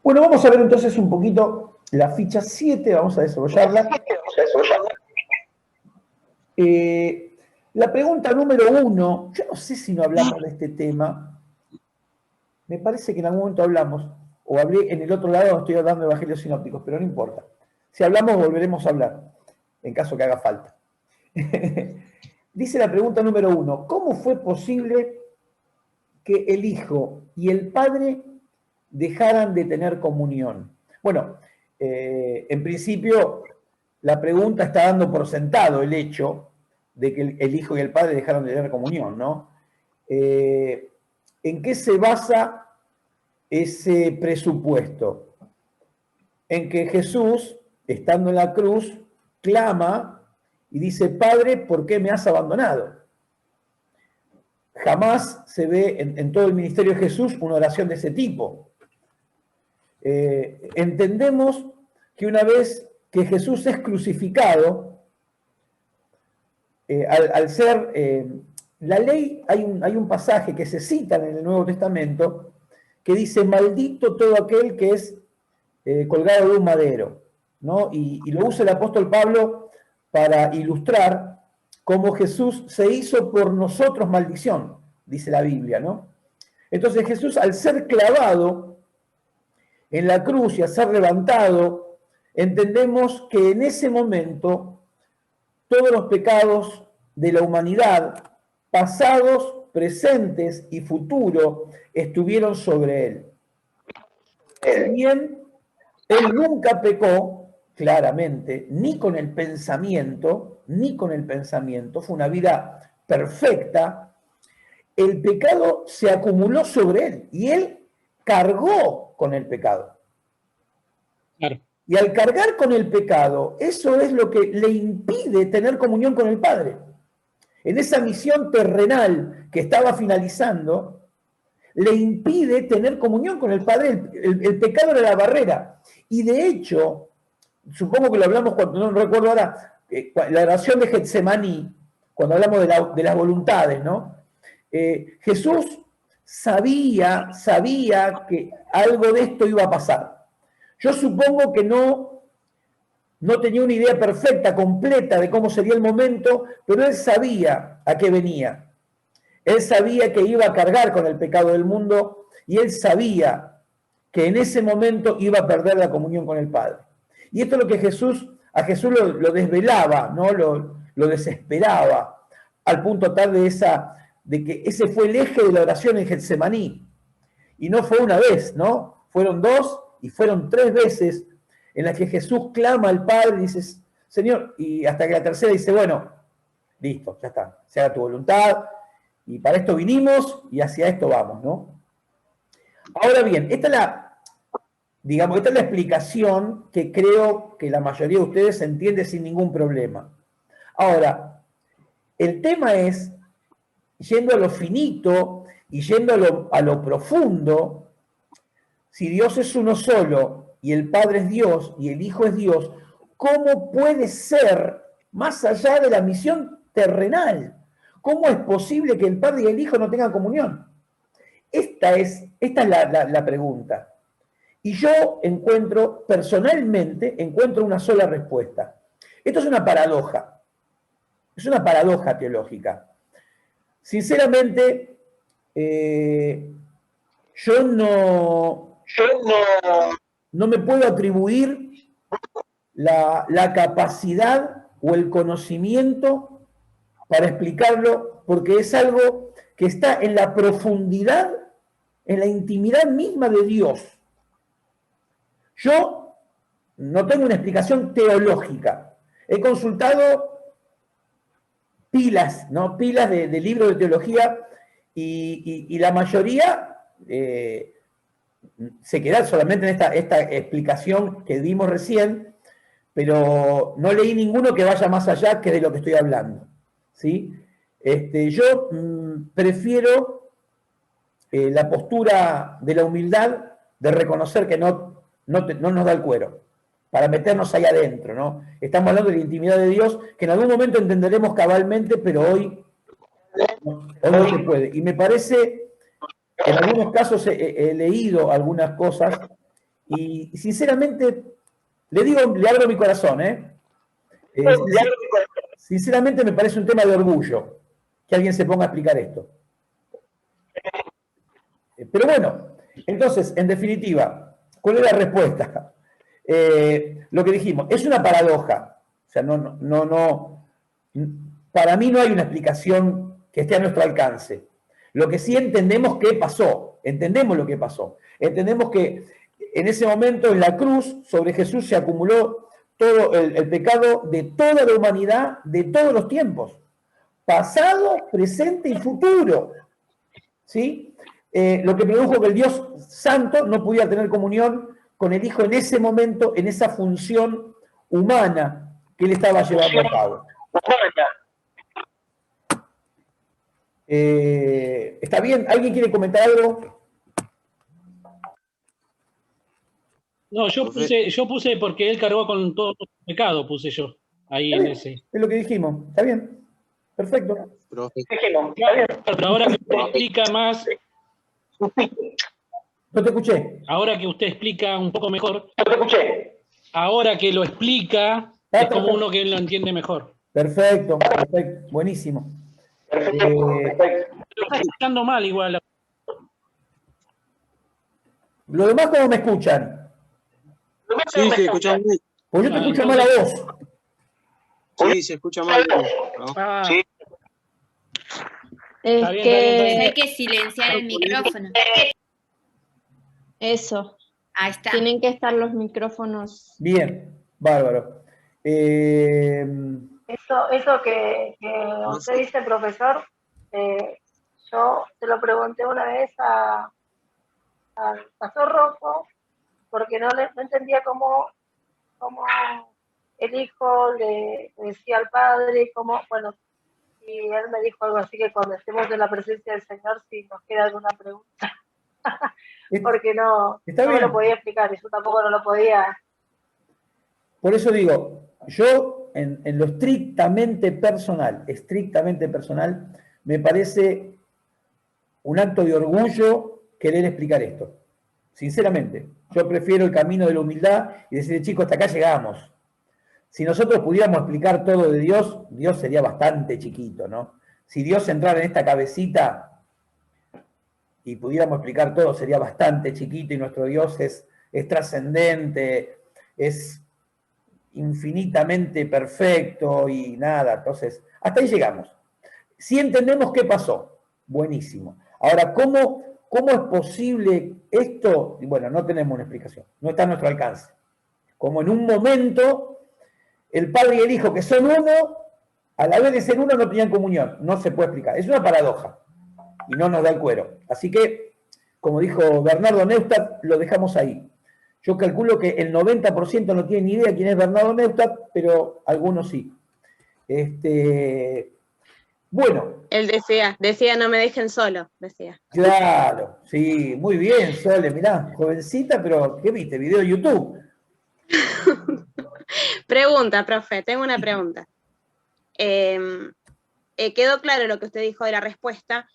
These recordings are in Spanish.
Bueno, vamos a ver entonces un poquito la ficha 7, vamos a desarrollarla. La pregunta número 1, yo no sé si no hablamos de este tema, me parece que en algún momento hablamos, o hablé en el otro lado, estoy hablando de evangelios sinópticos, pero no importa. Si hablamos, volveremos a hablar, en caso que haga falta. Dice la pregunta número 1, ¿cómo fue posible que el Hijo y el Padre dejaran de tener comunión? Bueno, en principio, la pregunta está dando por sentado el hecho de que el Hijo y el Padre dejaron de tener comunión, ¿no? ¿En qué se basa ese presupuesto? En que Jesús, estando en la cruz, clama y dice, Padre, ¿por qué me has abandonado? Jamás se ve en todo el ministerio de Jesús una oración de ese tipo. Entendemos que una vez que Jesús es crucificado, al ser la ley, hay un pasaje que se cita en el Nuevo Testamento que dice, maldito todo aquel que es colgado de un madero, ¿no? Y lo usa el apóstol Pablo para ilustrar cómo Jesús se hizo por nosotros maldición, dice la Biblia, ¿no? Entonces Jesús, al ser clavado en la cruz y al ser levantado, entendemos que en ese momento todos los pecados de la humanidad, pasados, presentes y futuros, estuvieron sobre él. Si bien él nunca pecó, claramente, ni con el pensamiento, fue una vida perfecta, el pecado se acumuló sobre él y él cargó con el pecado. Claro. Y al cargar con el pecado, eso es lo que le impide tener comunión con el Padre. En esa misión terrenal que estaba finalizando, le impide tener comunión con el Padre. El pecado era la barrera. Y de hecho, supongo que lo hablamos cuando, no recuerdo ahora, la oración de Getsemaní, cuando hablamos de las voluntades, ¿no? Jesús sabía que algo de esto iba a pasar. Yo supongo que no tenía una idea perfecta, completa de cómo sería el momento, pero él sabía a qué venía. Él sabía que iba a cargar con el pecado del mundo y él sabía que en ese momento iba a perder la comunión con el Padre. Y esto es lo que a Jesús lo desvelaba, ¿no? Lo desesperaba, al punto tal de que ese fue el eje de la oración en Getsemaní. Y no fue una vez, ¿no? Fueron 2 y fueron 3 veces en las que Jesús clama al Padre y dice, Señor, y hasta que la tercera dice, bueno, listo, ya está, se haga tu voluntad, y para esto vinimos y hacia esto vamos, ¿no? Ahora bien, esta es la explicación que creo que la mayoría de ustedes entiende sin ningún problema. Ahora, el tema es, yendo a lo finito y yendo a lo profundo, si Dios es uno solo y el Padre es Dios y el Hijo es Dios, ¿cómo puede ser más allá de la misión terrenal? ¿Cómo es posible que el Padre y el Hijo no tengan comunión? Esta es la pregunta. Y yo personalmente encuentro una sola respuesta. Esto es una paradoja. Es una paradoja teológica. Sinceramente, yo no me puedo atribuir la capacidad o el conocimiento para explicarlo, porque es algo que está en la profundidad, en la intimidad misma de Dios. Yo no tengo una explicación teológica. He consultado pilas, ¿no? Pilas de libros de teología y la mayoría se queda solamente en esta explicación que dimos recién, pero no leí ninguno que vaya más allá que de lo que estoy hablando, ¿sí? Yo prefiero la postura de la humildad, de reconocer que no nos da el cuero, para meternos ahí adentro, ¿no? Estamos hablando de la intimidad de Dios, que en algún momento entenderemos cabalmente, pero hoy no se puede. Y me parece, en algunos casos he leído algunas cosas Y sinceramente, le abro mi corazón, sinceramente me parece un tema de orgullo que alguien se ponga a explicar esto. Pero bueno, entonces, en definitiva, ¿cuál es la respuesta? Lo que dijimos, es una paradoja. O sea, para mí no hay una explicación que esté a nuestro alcance. Lo que sí entendemos que pasó, entendemos lo que pasó. Entendemos que en ese momento en la cruz sobre Jesús se acumuló todo el pecado de toda la humanidad de todos los tiempos, pasado, presente y futuro. ¿Sí? Lo que produjo que el Dios Santo no pudiera tener comunión con el Hijo en ese momento, en esa función humana que él estaba llevando a cabo. ¿Está bien? ¿Alguien quiere comentar algo? No, yo puse porque él cargó con todo el pecado, puse yo, ahí en ese. Es lo que dijimos, ¿está bien? Perfecto. Pero ahora que usted explica más... No te escuché. Ahora que usted explica un poco mejor... No te escuché. Ahora que lo explica, es como uno que lo entiende mejor. Perfecto, perfecto, buenísimo. Lo está escuchando mal igual. ¿Los demás cómo me escuchan? Sí, se escucha mal. Pues yo te escucho mal a vos. Sí, se escucha mal. Ah, Sí. Es bien, que Hay que silenciar el micrófono. eso, Ahí está. tienen que estar los micrófonos. Bien, bárbaro. Eso que usted dice, profesor, yo se lo pregunté una vez al pastor Rocco, porque no entendía cómo el hijo le decía al padre, y él me dijo algo así que cuando estemos en la presencia del Señor, si nos queda alguna pregunta, porque no me lo podía explicar, y yo tampoco no lo podía. Por eso digo, yo en lo estrictamente personal, me parece un acto de orgullo querer explicar esto. Sinceramente, yo prefiero el camino de la humildad y decirle, chicos, hasta acá llegamos. Si nosotros pudiéramos explicar todo de Dios, Dios sería bastante chiquito, ¿no? Si Dios entrara en esta cabecita y pudiéramos explicar todo, sería bastante chiquito y nuestro Dios es trascendente, es infinitamente perfecto y nada. Entonces, hasta ahí llegamos. Si entendemos qué pasó, buenísimo. Ahora, ¿cómo es posible esto? Bueno, no tenemos una explicación, no está a nuestro alcance. Como en un momento, el Padre y el Hijo, que son uno, a la vez de ser uno no tenían comunión. No se puede explicar. Es una paradoja y no nos da el cuero. Así que, como dijo Bernardo Neustadt, lo dejamos ahí. Yo calculo que el 90% no tiene ni idea quién es Bernardo Neustadt, pero algunos sí. Bueno. Él decía no me dejen solo, decía. Claro, sí, muy bien, Sole, mirá, jovencita, pero ¿qué viste? Video de YouTube. Pregunta, profe, tengo una pregunta. Quedó claro lo que usted dijo de la respuesta.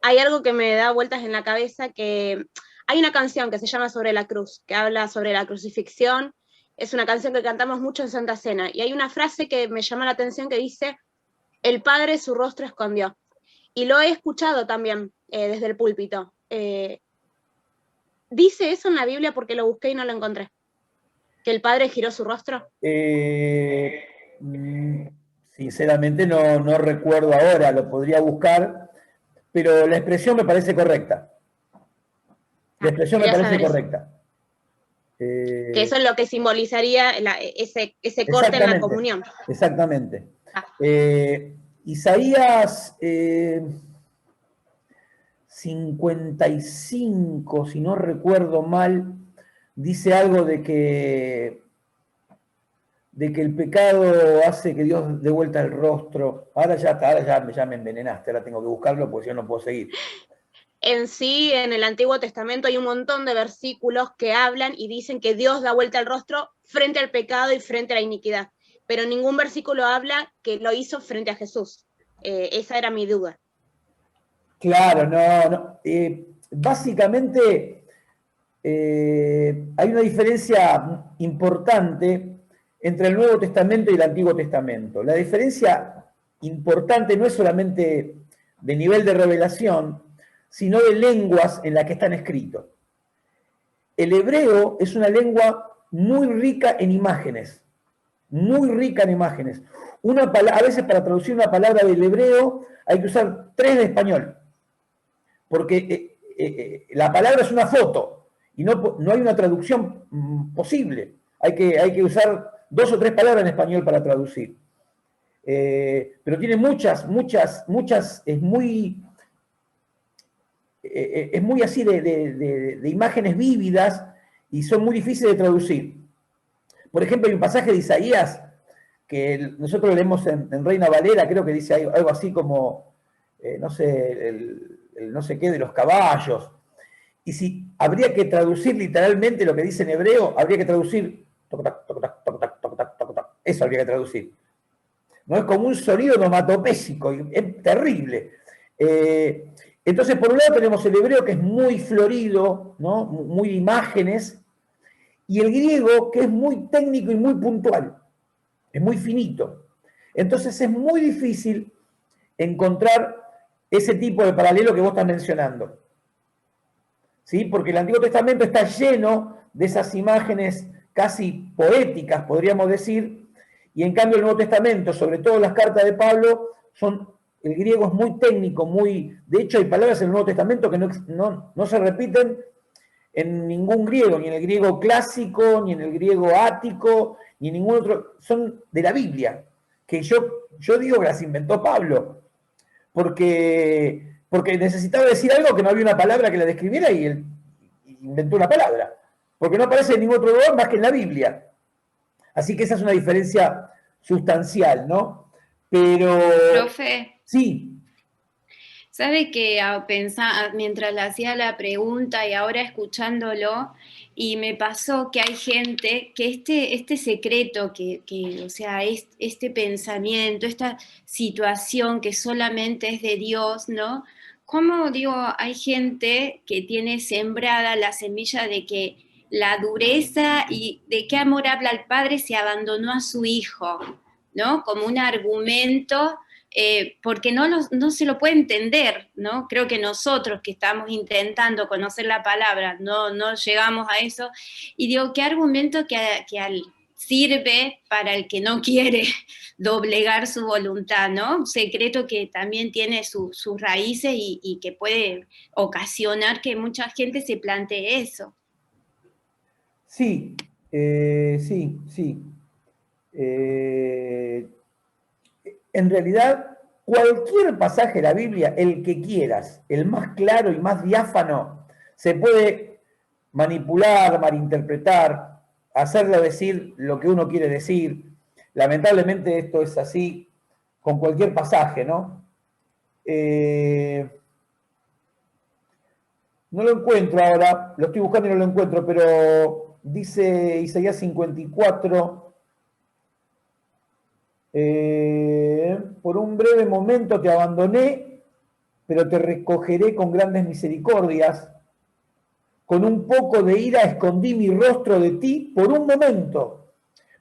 Hay algo que me da vueltas en la cabeza, que hay una canción que se llama Sobre la Cruz, que habla sobre la crucifixión. Es una canción que cantamos mucho en Santa Cena, y hay una frase que me llama la atención que dice, el Padre su rostro escondió. Y lo he escuchado también desde el púlpito. ¿Dice eso en la Biblia? Porque lo busqué y no lo encontré. ¿Que el Padre giró su rostro? Sinceramente no recuerdo ahora, lo podría buscar, pero la expresión me parece correcta. La expresión me parece correcta. Que eso es lo que simbolizaría ese corte en la comunión. Exactamente. Isaías 55, si no recuerdo mal, dice algo de que el pecado hace que Dios dé vuelta el rostro. Ahora ya me envenenaste, ahora tengo que buscarlo porque yo no puedo seguir. En sí, en el Antiguo Testamento hay un montón de versículos que hablan y dicen que Dios da vuelta el rostro frente al pecado y frente a la iniquidad, pero ningún versículo habla que lo hizo frente a Jesús. Esa era mi duda. Claro, no. Básicamente, hay una diferencia importante entre el Nuevo Testamento y el Antiguo Testamento. La diferencia importante no es solamente de nivel de revelación, sino de lenguas en las que están escritos. El hebreo es una lengua muy rica en imágenes, muy rica en imágenes. A veces para traducir una palabra del hebreo hay que usar 3 de español, porque la palabra es una foto y no hay una traducción posible. Hay que usar 2 o 3 palabras en español para traducir. Pero tiene muchas, es muy así de imágenes vívidas y son muy difíciles de traducir. Por ejemplo, hay un pasaje de Isaías que nosotros leemos en Reina Valera, creo que dice algo así como, no sé, el no sé qué de los caballos. Y si habría que traducir literalmente lo que dice en hebreo, habría que traducir, eso habría que traducir. No es como un sonido onomatopésico, es terrible. Entonces, por un lado tenemos el hebreo que es muy florido, ¿no? Muy imágenes, y el griego que es muy técnico y muy puntual, es muy finito. Entonces es muy difícil encontrar ese tipo de paralelo que vos estás mencionando. ¿Sí? Porque el Antiguo Testamento está lleno de esas imágenes casi poéticas, podríamos decir, y en cambio el Nuevo Testamento, sobre todo las cartas de Pablo, el griego es muy técnico, de hecho hay palabras en el Nuevo Testamento que no se repiten en ningún griego, ni en el griego clásico, ni en el griego ático, ni en ningún otro, son de la Biblia, que yo digo que las inventó Pablo, porque necesitaba decir algo que no había una palabra que la describiera y él inventó una palabra, porque no aparece en ningún otro lugar más que en la Biblia. Así que esa es una diferencia sustancial, ¿no? Pero... Profe. Sí. ¿Sabe que mientras le hacía la pregunta y ahora escuchándolo, y me pasó que hay gente que este secreto, o sea, este pensamiento, esta situación que solamente es de Dios, ¿no? ¿Cómo, digo, hay gente que tiene sembrada la semilla de que la dureza y de qué amor habla el padre se abandonó a su hijo, ¿no? Como un argumento... porque no se lo puede entender, ¿no? Creo que nosotros que estamos intentando conocer la palabra no llegamos a eso. Y digo, ¿qué argumento que sirve para el que no quiere doblegar su voluntad, ¿no? Un secreto que también tiene sus raíces y que puede ocasionar que mucha gente se plantee eso. Sí, sí. En realidad, cualquier pasaje de la Biblia, el que quieras, el más claro y más diáfano, se puede manipular, malinterpretar, hacerle decir lo que uno quiere decir. Lamentablemente esto es así con cualquier pasaje, ¿no? No lo encuentro ahora, lo estoy buscando y no lo encuentro, pero dice Isaías 54... por un breve momento te abandoné, pero te recogeré con grandes misericordias. Con un poco de ira escondí mi rostro de ti por un momento,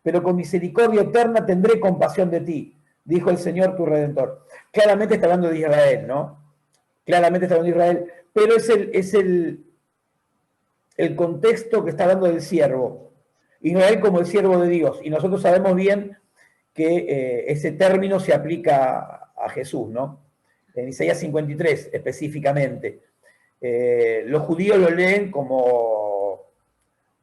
pero con misericordia eterna tendré compasión de ti, dijo el Señor tu Redentor. Claramente está hablando de Israel, ¿no? Claramente está hablando de Israel, pero es el contexto que está hablando del siervo. Israel como el siervo de Dios, y nosotros sabemos bien que ese término se aplica a Jesús, ¿no? En Isaías 53 específicamente. Los judíos lo leen como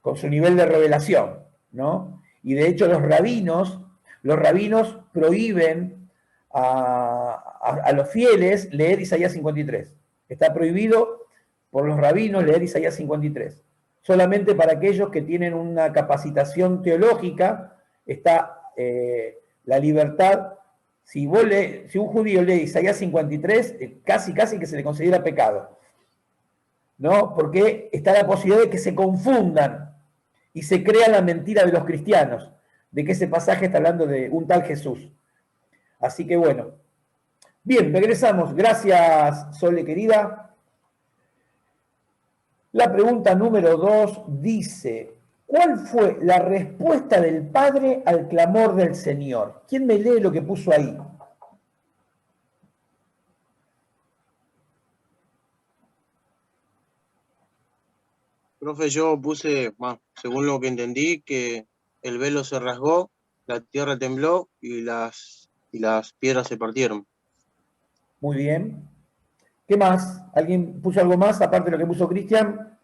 con su nivel de revelación, ¿no? Y de hecho los rabinos prohíben a los fieles leer Isaías 53. Está prohibido por los rabinos leer Isaías 53. Solamente para aquellos que tienen una capacitación teológica está la libertad. Si un judío lee Isaías 53, casi que se le considera pecado, ¿no? Porque está la posibilidad de que se confundan y se crea la mentira de los cristianos, de que ese pasaje está hablando de un tal Jesús. Así que bueno. Bien, regresamos. Gracias, Sole querida. La pregunta número 2 dice, ¿cuál fue la respuesta del Padre al clamor del Señor? ¿Quién me lee lo que puso ahí? Profe, yo puse, según lo que entendí, que el velo se rasgó, la tierra tembló y las piedras se partieron. Muy bien. ¿Qué más? ¿Alguien puso algo más aparte de lo que puso Cristian?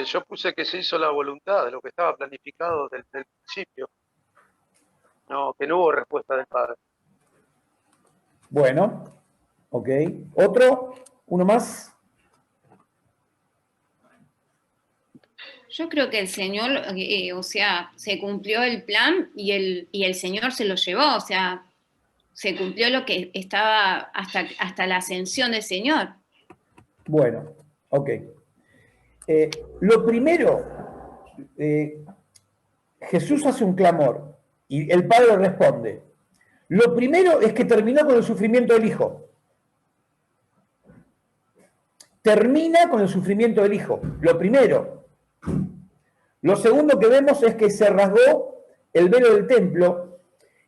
Yo puse que se hizo la voluntad de lo que estaba planificado desde el principio. No, que no hubo respuesta del Padre. Bueno, ok. ¿Otro? ¿Uno más? Yo creo que el Señor, o sea, se cumplió el plan y el Señor se lo llevó, o sea, se cumplió lo que estaba hasta la ascensión del Señor. Bueno, ok. Lo primero, Jesús hace un clamor y el Padre responde. Lo primero es que terminó con el sufrimiento del Hijo. Termina con el sufrimiento del Hijo. Lo primero. Lo segundo que vemos es que se rasgó el velo del templo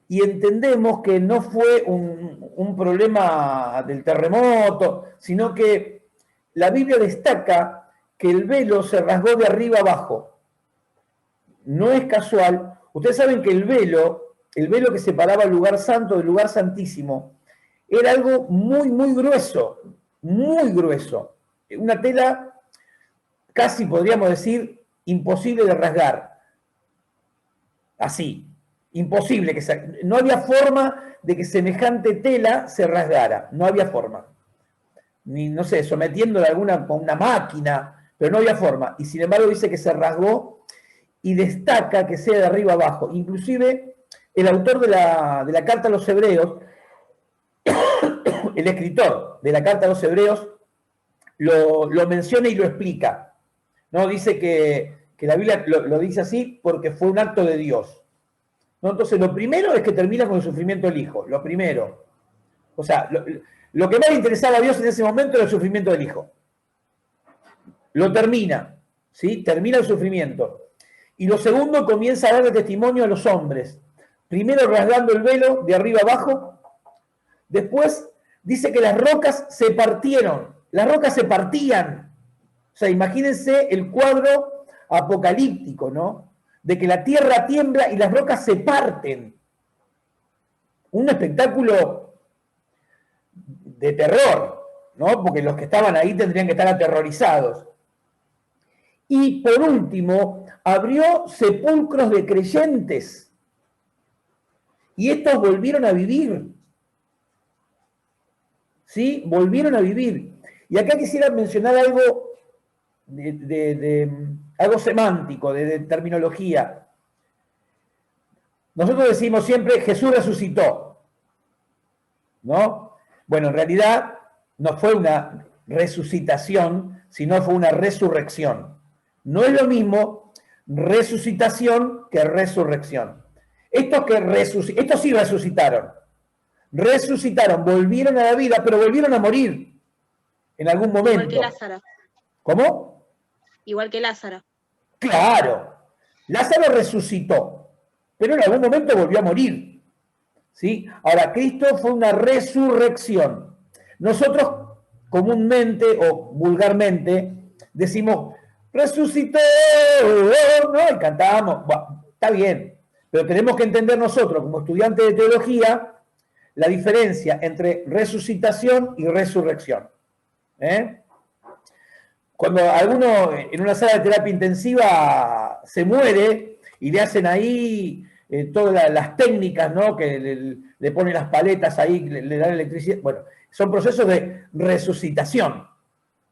y entendemos que no fue un problema del terremoto, sino que la Biblia destaca que el velo se rasgó de arriba abajo. No es casual. Ustedes saben que el velo que separaba el lugar santo del lugar santísimo, era algo muy, muy grueso, muy grueso. Una tela casi, podríamos decir, imposible de rasgar. Así, imposible. No había forma de que semejante tela se rasgara, no había forma. Ni, no sé, sometiéndola a una máquina, pero no había forma. Y sin embargo dice que se rasgó y destaca que sea de arriba abajo. Inclusive el autor de la carta a los hebreos, el escritor de la carta a los hebreos, lo menciona y lo explica. ¿No? Dice que la Biblia lo dice así porque fue un acto de Dios. ¿No? Entonces, lo primero es que termina con el sufrimiento del Hijo. Lo primero. O sea, lo que más le interesaba a Dios en ese momento era el sufrimiento del Hijo. Lo termina. ¿Sí? Termina el sufrimiento. Y lo segundo, comienza a darle testimonio a los hombres. Primero rasgando el velo de arriba abajo. Después dice que las rocas se partieron. Las rocas se partían. O sea, imagínense el cuadro apocalíptico, ¿no? De que la tierra tiembla y las rocas se parten. Un espectáculo de terror, ¿no? Porque los que estaban ahí tendrían que estar aterrorizados. Y por último, abrió sepulcros de creyentes. Y estos volvieron a vivir. ¿Sí? Volvieron a vivir. Y acá quisiera mencionar algo algo semántico, de terminología. Nosotros decimos siempre Jesús resucitó, ¿no? Bueno, en realidad no fue una resucitación, sino fue una resurrección. No es lo mismo resucitación que resurrección. Estos sí resucitaron. Resucitaron, volvieron a la vida, pero volvieron a morir en algún momento. Igual que Lázaro. ¿Cómo? Igual que Lázaro. Claro, Lázaro resucitó, pero en algún momento volvió a morir. ¿Sí? Ahora, Cristo fue una resurrección. Nosotros comúnmente o vulgarmente decimos, resucitó, ¿no? Y cantamos, bueno, está bien, pero tenemos que entender nosotros, como estudiantes de teología, la diferencia entre resucitación y resurrección. Cuando alguno en una sala de terapia intensiva se muere y le hacen ahí todas las técnicas, ¿no? Que le ponen las paletas ahí, le dan electricidad. Bueno, son procesos de resucitación,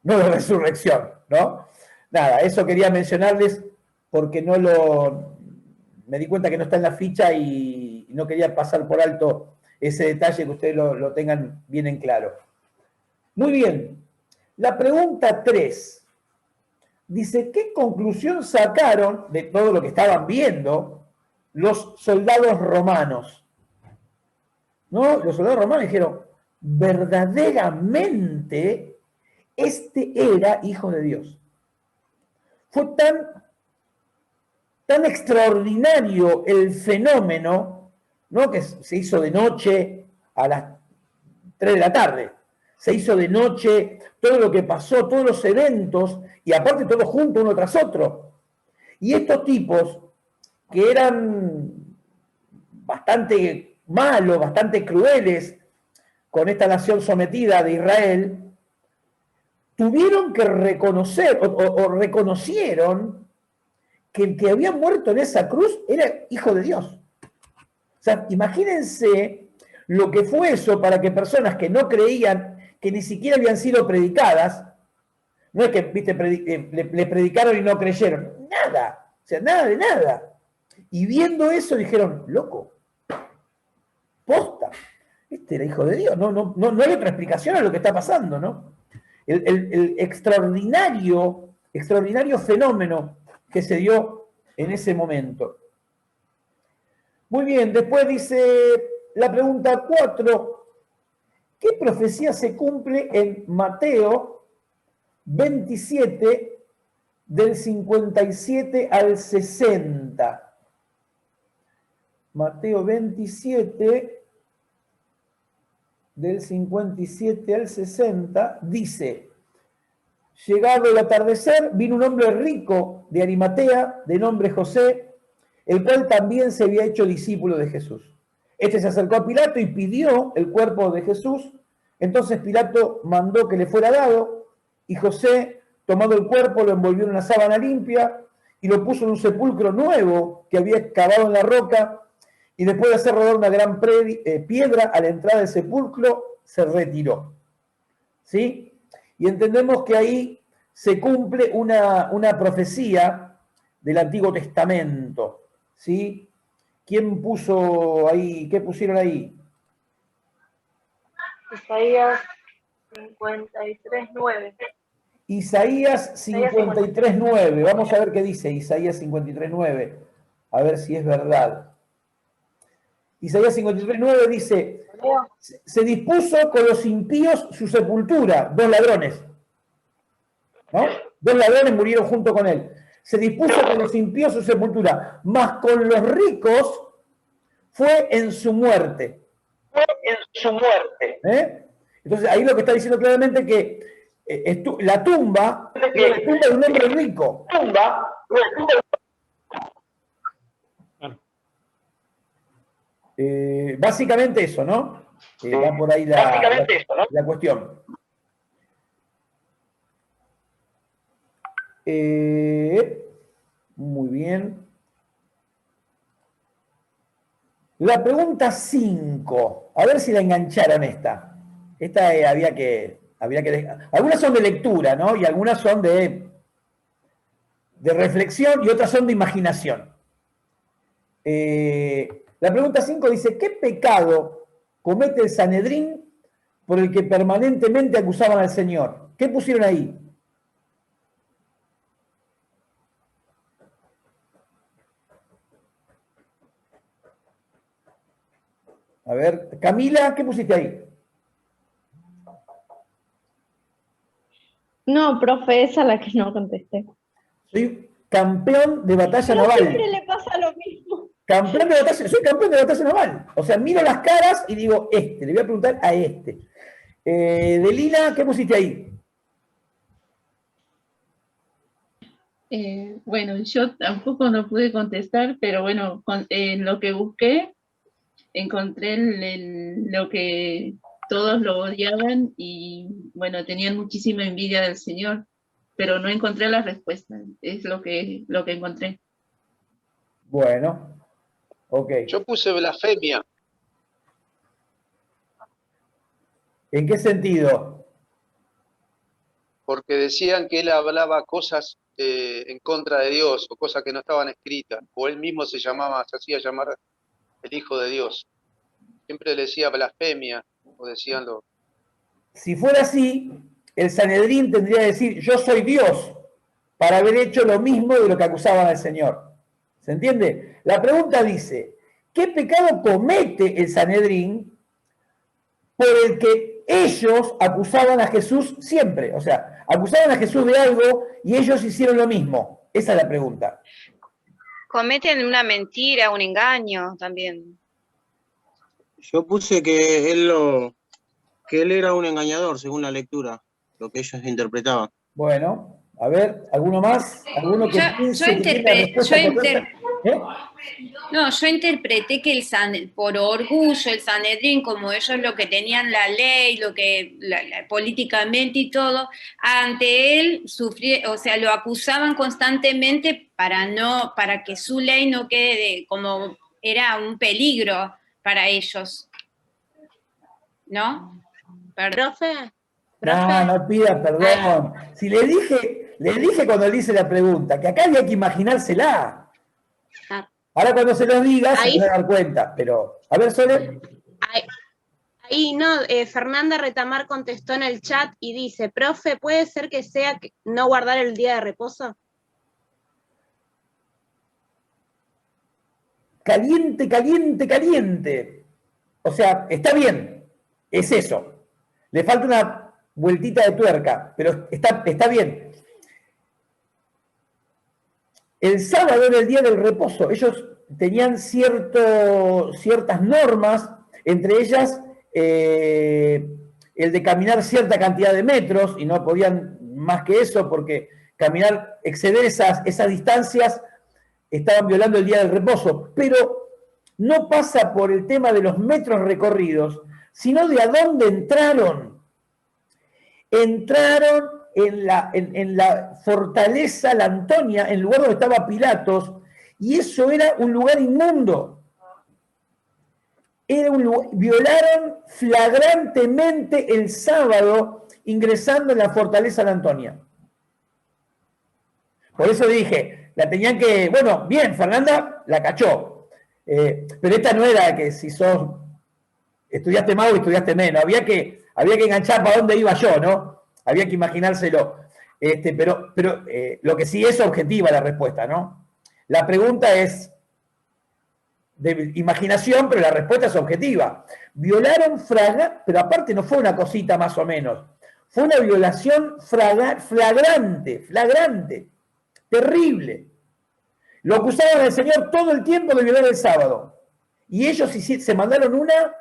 no de resurrección, ¿no? Nada, eso quería mencionarles porque me di cuenta que no está en la ficha y no quería pasar por alto ese detalle, que ustedes lo tengan bien en claro. Muy bien. La pregunta 3 dice, ¿qué conclusión sacaron de todo lo que estaban viendo los soldados romanos? ¿No? Los soldados romanos dijeron, verdaderamente este era hijo de Dios. Fue tan extraordinario el fenómeno, ¿no? Que se hizo de noche a las 3 de la tarde. Se hizo de noche, todo lo que pasó, todos los eventos, y aparte todos juntos uno tras otro. Y estos tipos, que eran bastante malos, bastante crueles con esta nación sometida de Israel, tuvieron que reconocer o reconocieron que el que había muerto en esa cruz era hijo de Dios. O sea, imagínense lo que fue eso para que personas que no creían, que ni siquiera habían sido predicadas, no es que, viste, le predicaron y no creyeron, nada, o sea, nada de nada. Y viendo eso dijeron, loco, posta, este era hijo de Dios, no hay otra explicación a lo que está pasando, ¿no? El extraordinario fenómeno que se dio en ese momento. Muy bien, después dice la pregunta 4, ¿qué profecía se cumple en Mateo 27, del 57 al 60? Mateo 27, del 57 al 60, dice: llegado el atardecer, vino un hombre rico de Arimatea, de nombre José, el cual también se había hecho discípulo de Jesús. Este se acercó a Pilato y pidió el cuerpo de Jesús. Entonces Pilato mandó que le fuera dado, y José, tomando el cuerpo, lo envolvió en una sábana limpia y lo puso en un sepulcro nuevo que había excavado en la roca, y después de hacer rodar una gran piedra a la entrada del sepulcro, se retiró. ¿Sí? Y entendemos que ahí se cumple una profecía del Antiguo Testamento. ¿Sí? ¿Quién puso ahí? ¿Qué pusieron ahí? Isaías 53:9. Isaías 53:9. Vamos a ver qué dice Isaías 53:9. A ver si es verdad. Isaías 53:9 dice: se dispuso con los impíos su sepultura, 2 ladrones. ¿No? 2 ladrones murieron junto con él. Se dispuso con los impíos su sepultura, mas con los ricos fue en su muerte. Entonces ahí lo que está diciendo claramente que la tumba es la tumba de un hombre rico. Básicamente eso, ¿no? Va por ahí la cuestión. Muy bien. La pregunta 5. A ver si la engancharon esta. Esta había que dejar. Algunas son de lectura, ¿no? Y algunas son de reflexión y otras son de imaginación. La pregunta 5 dice: ¿qué pecado comete el Sanedrín por el que permanentemente acusaban al Señor? ¿Qué pusieron ahí? A ver, Camila, ¿qué pusiste ahí? No, profe, esa es la que no contesté. Soy campeón de batalla naval. Siempre le pasa lo mismo. Soy campeón de batalla naval. O sea, miro las caras y digo, le voy a preguntar a este. Delina, ¿qué pusiste ahí? Bueno, yo tampoco no pude contestar, pero bueno, en lo que busqué, encontré lo que todos lo odiaban y bueno, tenían muchísima envidia del Señor, pero no encontré la respuesta, es lo que encontré. Bueno, ok. Yo puse blasfemia. ¿En qué sentido? Porque decían que él hablaba cosas en contra de Dios, o cosas que no estaban escritas, o él mismo se hacía llamar el Hijo de Dios. Siempre le decía blasfemia, o decían lo... Si fuera así, el Sanedrín tendría que decir: yo soy Dios, para haber hecho lo mismo de lo que acusaban al Señor. ¿Se entiende? La pregunta dice: ¿qué pecado comete el Sanedrín por el que ellos acusaban a Jesús siempre, o sea, acusaban a Jesús de algo y ellos hicieron lo mismo. Esa es la pregunta. Cometen una mentira, un engaño también. Yo puse que él era un engañador, según la lectura, lo que ellos interpretaban. Bueno, a ver, ¿alguno más? ¿Alguno que yo interpreté que por orgullo, el Sanedrín, como ellos lo que tenían la ley, lo que políticamente y todo, ante él lo acusaban constantemente para que su ley no quede como era un peligro para ellos. ¿No? ¿Profe? No pida perdón. Si le dije cuando le hice la pregunta, que acá había que imaginársela. Ahora cuando se los diga, se van a dar cuenta. Pero, a ver, Sole. Ahí no, Fernanda Retamar contestó en el chat y dice, profe, ¿puede ser que sea no guardar el día de reposo? Caliente, caliente, caliente. O sea, está bien, es eso. Le falta una vueltita de tuerca, pero está bien. El sábado era el día del reposo. Ellos tenían ciertas normas, entre ellas el de caminar cierta cantidad de metros, y no podían más que eso, porque exceder esas distancias, estaban violando el día del reposo. Pero no pasa por el tema de los metros recorridos, sino de a dónde entraron. Entraron en la fortaleza La Antonia, en el lugar donde estaba Pilatos, y eso era un lugar inmundo. Violaron flagrantemente el sábado ingresando en la fortaleza La Antonia. Por eso dije, la tenían que, bueno, bien, Fernanda la cachó, pero esta no era que si estudiaste más o estudiaste menos, había que enganchar para dónde iba yo, ¿no? Había que imaginárselo. Pero lo que sí es objetiva la respuesta, ¿no? La pregunta es de imaginación, pero la respuesta es objetiva. Violaron pero aparte no fue una cosita más o menos. Fue una violación flagrante, terrible. Lo acusaban al Señor todo el tiempo de violar el sábado. Y ellos se mandaron una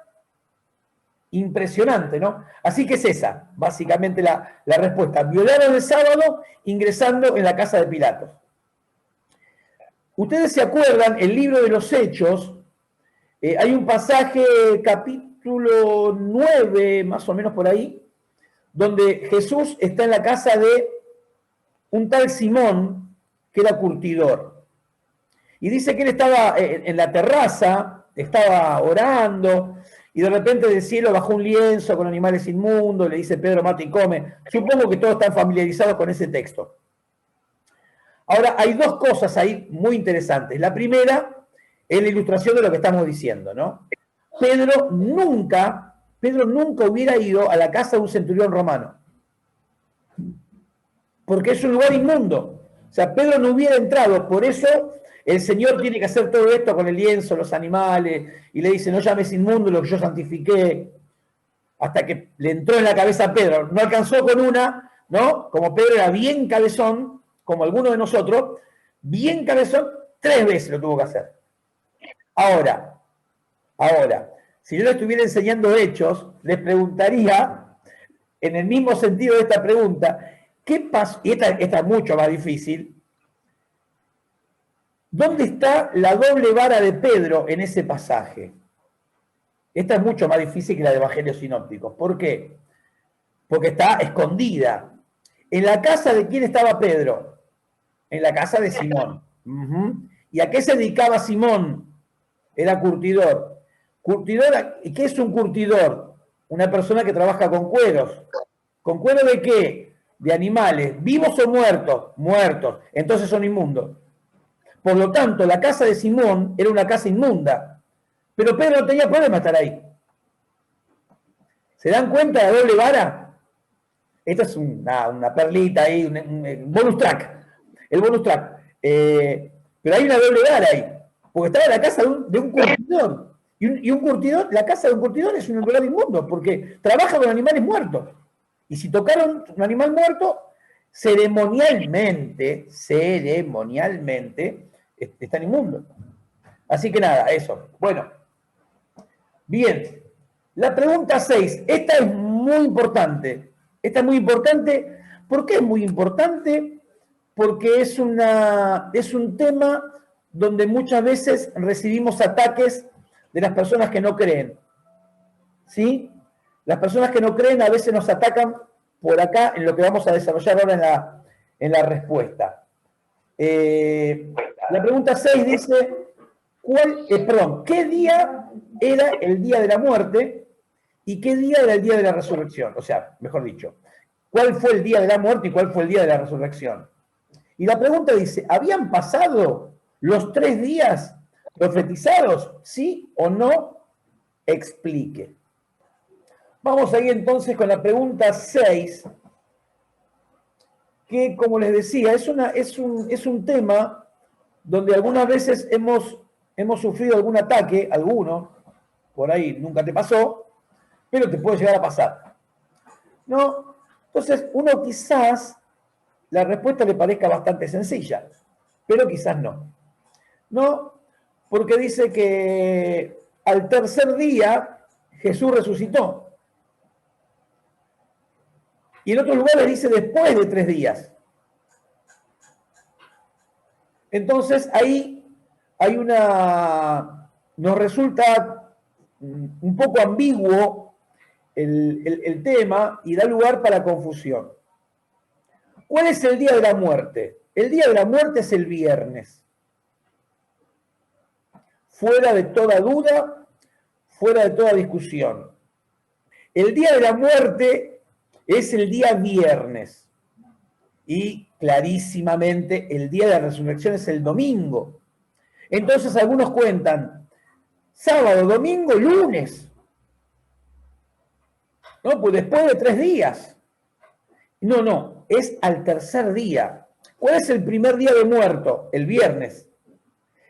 impresionante, ¿no? Así que es esa, básicamente la respuesta. Violaron el sábado ingresando en la casa de Pilatos. Ustedes se acuerdan, el libro de los Hechos, hay un pasaje, capítulo 9, más o menos por ahí, donde Jesús está en la casa de un tal Simón, que era curtidor. Y dice que él estaba en la terraza, estaba orando, y de repente del cielo bajó un lienzo con animales inmundos, le dice Pedro, mate y come. Supongo que todos están familiarizados con ese texto. Ahora, hay dos cosas ahí muy interesantes. La primera es la ilustración de lo que estamos diciendo, ¿no? Pedro nunca hubiera ido a la casa de un centurión romano. Porque es un lugar inmundo. O sea, Pedro no hubiera entrado. Por eso el Señor tiene que hacer todo esto con el lienzo, los animales, y le dice, no llames inmundo lo que yo santifiqué. Hasta que le entró en la cabeza a Pedro. No alcanzó con una, ¿no? Como Pedro era bien cabezón, como alguno de nosotros, bien cabezón, 3 veces lo tuvo que hacer. Ahora, si yo le estuviera enseñando hechos, les preguntaría, en el mismo sentido de esta pregunta, ¿qué pasó? Y esta es mucho más difícil. ¿Dónde está la doble vara de Pedro en ese pasaje? Esta es mucho más difícil que la de Evangelios Sinópticos. ¿Por qué? Porque está escondida. ¿En la casa de quién estaba Pedro? En la casa de Simón. ¿Y a qué se dedicaba Simón? Era curtidor. ¿Qué es un curtidor? Una persona que trabaja con cueros. ¿Con cuero de qué? De animales. ¿Vivos o muertos? Muertos. Entonces son inmundos. Por lo tanto, la casa de Simón era una casa inmunda. Pero Pedro no tenía problema estar ahí. ¿Se dan cuenta de la doble vara? Esta es una perlita ahí, un bonus track. El bonus track. Pero hay una doble vara ahí. Porque estaba en la casa de un curtidor. Y un curtidor, la casa de un curtidor es un lugar inmundo, porque trabaja con animales muertos. Y si tocaron un animal muerto, ceremonialmente, están inmundos. Así que nada, eso. Bueno, bien. La pregunta 6, esta es muy importante. Esta es muy importante. ¿Por qué es muy importante? Porque es un tema donde muchas veces recibimos ataques de las personas que no creen. ¿Sí? Las personas que no creen a veces nos atacan por acá en lo que vamos a desarrollar ahora en la respuesta. La pregunta 6 dice, ¿qué día era el día de la muerte y qué día era el día de la resurrección? O sea, mejor dicho, ¿cuál fue el día de la muerte y cuál fue el día de la resurrección? Y la pregunta dice, ¿habían pasado los 3 días profetizados? ¿Sí o no? Explique. Vamos ahí entonces con la pregunta 6, que como les decía, es un tema donde algunas veces hemos sufrido algún ataque, por ahí nunca te pasó, pero te puede llegar a pasar. ¿No? Entonces, uno quizás la respuesta le parezca bastante sencilla, pero quizás no. No, porque dice que al tercer día Jesús resucitó. Y en otros lugares dice después de 3 días. Entonces ahí nos resulta un poco ambiguo el tema y da lugar para confusión. ¿Cuál es el día de la muerte? El día de la muerte es el viernes. Fuera de toda duda, fuera de toda discusión. El día de la muerte es el día viernes. Y clarísimamente el día de la resurrección es el domingo. Entonces algunos cuentan sábado, domingo, lunes. ¿No? Pues después de 3 días. No, es al tercer día. ¿Cuál es el primer día de muerto? El viernes.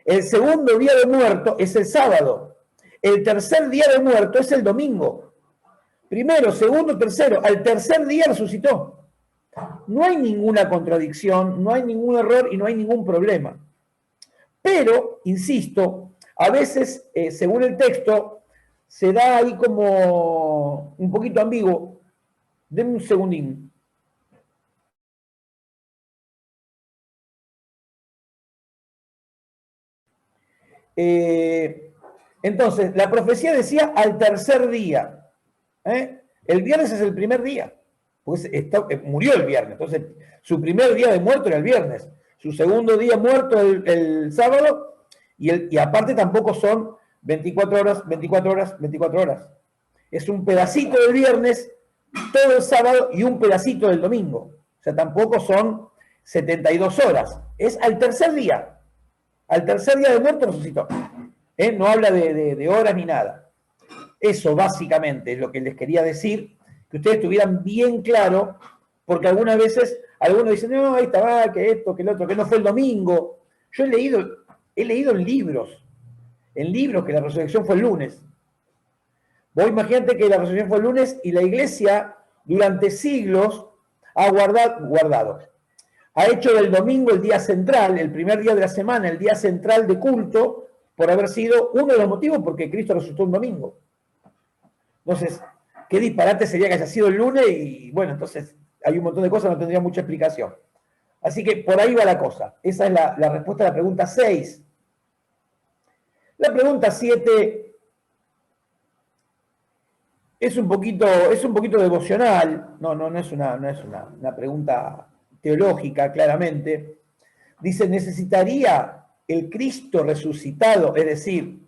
El segundo día de muerto es el sábado. El tercer día de muerto es el domingo. Primero, segundo, tercero. Al tercer día resucitó. No hay ninguna contradicción, no hay ningún error y no hay ningún problema. Pero, insisto, a veces, según el texto, se da ahí como un poquito ambiguo. Denme un segundín. Entonces, la profecía decía al tercer día. El viernes es el primer día. Pues murió el viernes. Entonces, su primer día de muerto era el viernes. Su segundo día muerto el sábado. Y aparte tampoco son 24 horas, 24 horas, 24 horas. Es un pedacito del viernes, todo el sábado y un pedacito del domingo. O sea, tampoco son 72 horas. Es al tercer día. Al tercer día de muerto resucitó. No habla de horas ni nada. Eso básicamente es lo que les quería decir, que ustedes tuvieran bien claro, porque algunas veces algunos dicen, no, ahí está, que esto, que el otro, que no fue el domingo. Yo he leído en libros que la resurrección fue el lunes. Vos imagínate que la resurrección fue el lunes y la iglesia durante siglos ha guardado. Ha hecho del domingo el día central, el primer día de la semana, el día central de culto, por haber sido uno de los motivos porque Cristo resucitó un domingo. Entonces, qué disparate sería que haya sido el lunes y bueno, entonces hay un montón de cosas, no tendría mucha explicación. Así que por ahí va la cosa. Esa es la respuesta a la pregunta 6. La pregunta 7 es un poquito devocional, no es una pregunta teológica, claramente. Dice, ¿necesitaría el Cristo resucitado? Es decir,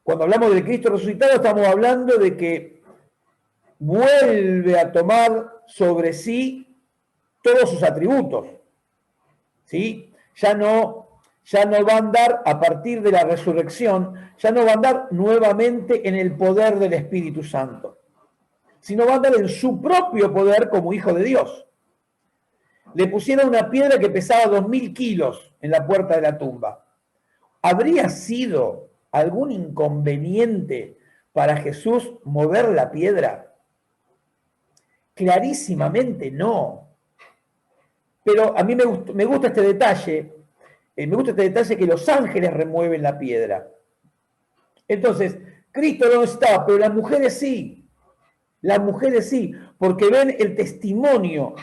cuando hablamos del Cristo resucitado estamos hablando de que vuelve a tomar sobre sí todos sus atributos, ¿sí? Ya no va a andar a partir de la resurrección, ya no va a andar nuevamente en el poder del Espíritu Santo, sino va a andar en su propio poder como Hijo de Dios. Le pusieron una piedra que pesaba 2000 kilos en la puerta de la tumba. ¿Habría sido algún inconveniente para Jesús mover la piedra? Clarísimamente no. Pero a mí me gusta este detalle, que los ángeles remueven la piedra. Entonces, Cristo no estaba, pero las mujeres sí. Las mujeres sí, porque ven el testimonio,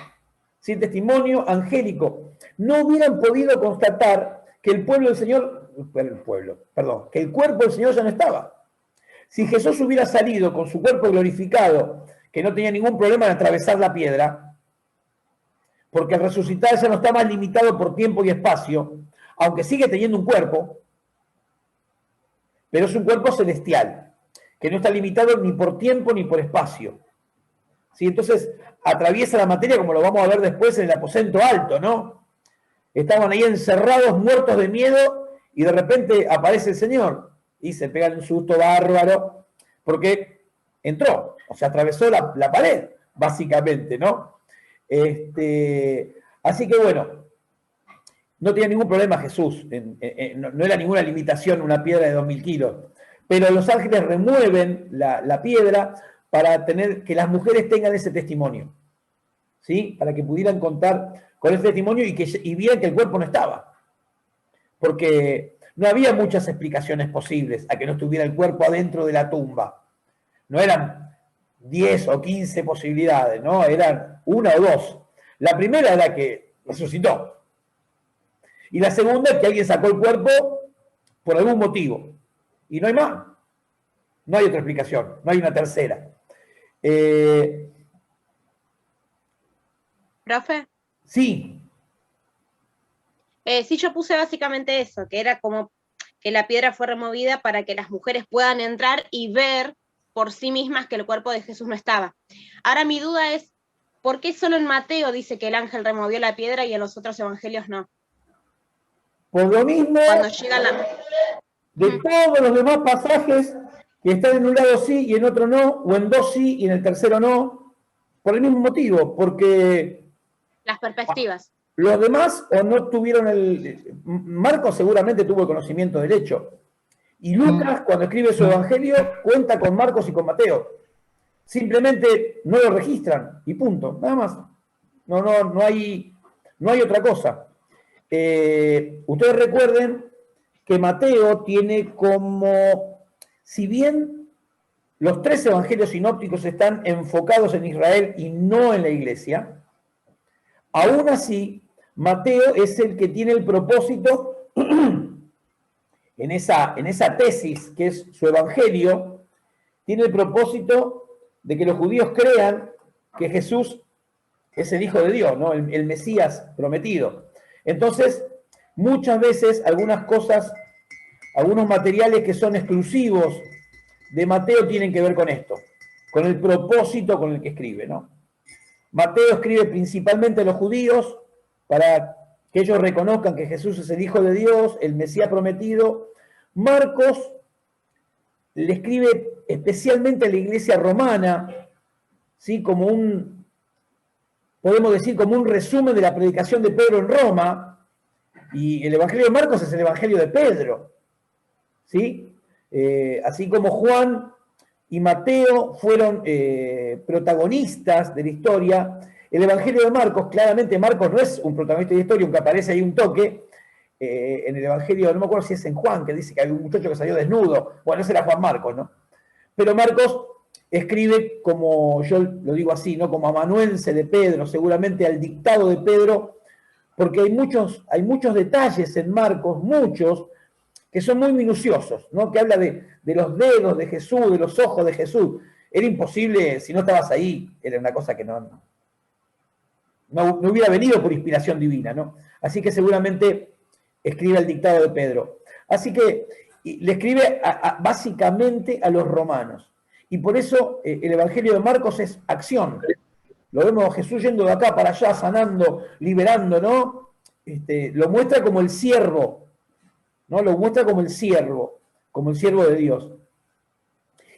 ¿sí? El testimonio angélico. No hubieran podido constatar que el cuerpo del Señor ya no estaba. Si Jesús hubiera salido con su cuerpo glorificado, que no tenía ningún problema en atravesar la piedra, porque al resucitar ya no está más limitado por tiempo y espacio, aunque sigue teniendo un cuerpo, pero es un cuerpo celestial, que no está limitado ni por tiempo ni por espacio. ¿Sí? Entonces, atraviesa la materia, como lo vamos a ver después en el aposento alto, ¿no? Estaban ahí encerrados, muertos de miedo, y de repente aparece el Señor, y se pegan un susto bárbaro, porque entró, o sea, atravesó la pared, básicamente, ¿no? Así que bueno, no tenía ningún problema Jesús, no era ninguna limitación una piedra de 2000 kilos, pero los ángeles remueven la piedra para que las mujeres tengan ese testimonio, ¿sí? Para que pudieran contar con ese testimonio y vieran que el cuerpo no estaba, porque no había muchas explicaciones posibles a que no estuviera el cuerpo adentro de la tumba. No eran 10 o 15 posibilidades, ¿no? Eran una o dos. La primera era que resucitó. Y la segunda es que alguien sacó el cuerpo por algún motivo. Y no hay más. No hay otra explicación. No hay una tercera. ¿Profe? Sí. Sí, yo puse básicamente eso, que era como que la piedra fue removida para que las mujeres puedan entrar y ver por sí mismas que el cuerpo de Jesús no estaba. Ahora mi duda es, ¿por qué solo en Mateo dice que el ángel removió la piedra y en los otros evangelios no? Por lo mismo, cuando llega de todos los demás pasajes que están en un lado sí y en otro no, o en dos sí y en el tercero no, por el mismo motivo, porque las perspectivas. Los demás o no tuvieron Marcos seguramente tuvo el conocimiento del hecho. Y Lucas, cuando escribe su evangelio, cuenta con Marcos y con Mateo. Simplemente no lo registran y punto, nada más. No hay otra cosa. Ustedes recuerden que Mateo tiene como, si bien los 3 evangelios sinópticos están enfocados en Israel y no en la iglesia, aún así, Mateo es el que tiene el propósito, en esa tesis que es su evangelio, tiene el propósito de que los judíos crean que Jesús es el Hijo de Dios, ¿no? El Mesías prometido. Entonces, muchas veces algunas cosas, algunos materiales que son exclusivos de Mateo tienen que ver con esto, con el propósito con el que escribe, ¿no? Mateo escribe principalmente a los judíos para que ellos reconozcan que Jesús es el Hijo de Dios, el Mesías prometido. Marcos le escribe especialmente a la iglesia romana, ¿sí? Podemos decir, como un resumen de la predicación de Pedro en Roma, y el Evangelio de Marcos es el Evangelio de Pedro, ¿sí? Así como Juan y Mateo fueron protagonistas de la historia, el Evangelio de Marcos, claramente Marcos no es un protagonista de la historia, aunque aparece ahí un toque, en el Evangelio, no me acuerdo si es en Juan, que dice que hay un muchacho que salió desnudo, bueno, ese era Juan Marcos, ¿no? Pero Marcos escribe como, yo lo digo así, ¿no? Como amanuense de Pedro, seguramente al dictado de Pedro, porque hay muchos detalles en Marcos, muchos, que son muy minuciosos, ¿no? Que habla de los dedos de Jesús, de los ojos de Jesús. Era imposible, si no estabas ahí, era una cosa que no hubiera venido por inspiración divina, ¿no? Así que seguramente escribe el dictado de Pedro. Así que le escribe básicamente a los romanos. Y por eso el Evangelio de Marcos es acción. Lo vemos a Jesús yendo de acá para allá, sanando, liberando, ¿no? Lo muestra como el siervo, ¿no? Lo muestra como el siervo de Dios.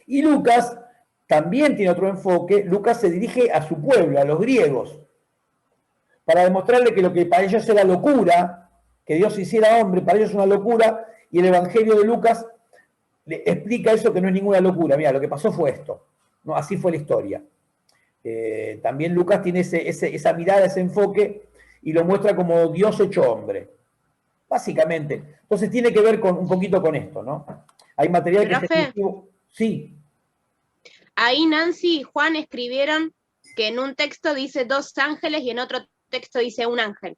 Y Lucas también tiene otro enfoque. Lucas se dirige a su pueblo, a los griegos, para demostrarle que lo que para ellos era locura, que Dios hiciera hombre, para ellos es una locura, y el Evangelio de Lucas explica eso que no es ninguna locura. Mira, lo que pasó fue esto, ¿no? Así fue la historia. También Lucas tiene esa mirada, ese enfoque, y lo muestra como Dios hecho hombre, básicamente. Entonces tiene que ver un poquito con esto, ¿no? Hay material que Profe, sí. Ahí Nancy y Juan escribieron que en un texto dice 2 ángeles y en otro texto dice 1 ángel.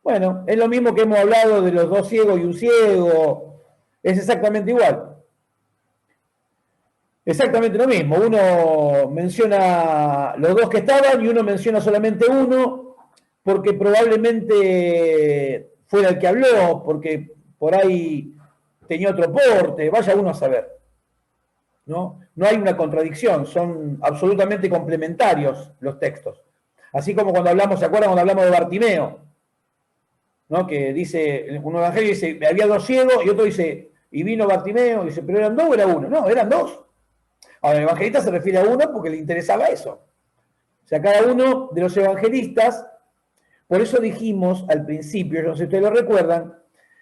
Bueno, es lo mismo que hemos hablado de los 2 ciegos y un ciego. Es exactamente igual. Exactamente lo mismo. Uno menciona los 2 que estaban y uno menciona solamente uno, porque probablemente fuera el que habló, porque por ahí tenía otro porte, vaya uno a saber. ¿No? No hay una contradicción, son absolutamente complementarios los textos. Así como cuando hablamos, ¿se acuerdan cuando hablamos de Bartimeo? ¿No? Que dice, un evangelio dice, había 2 ciegos, y otro dice, y vino Bartimeo, y dice, ¿pero eran 2 o era 1? No, eran 2. Ahora, el evangelista se refiere a uno porque le interesaba eso. O sea, cada uno de los evangelistas, por eso dijimos al principio, yo no sé si ustedes lo recuerdan,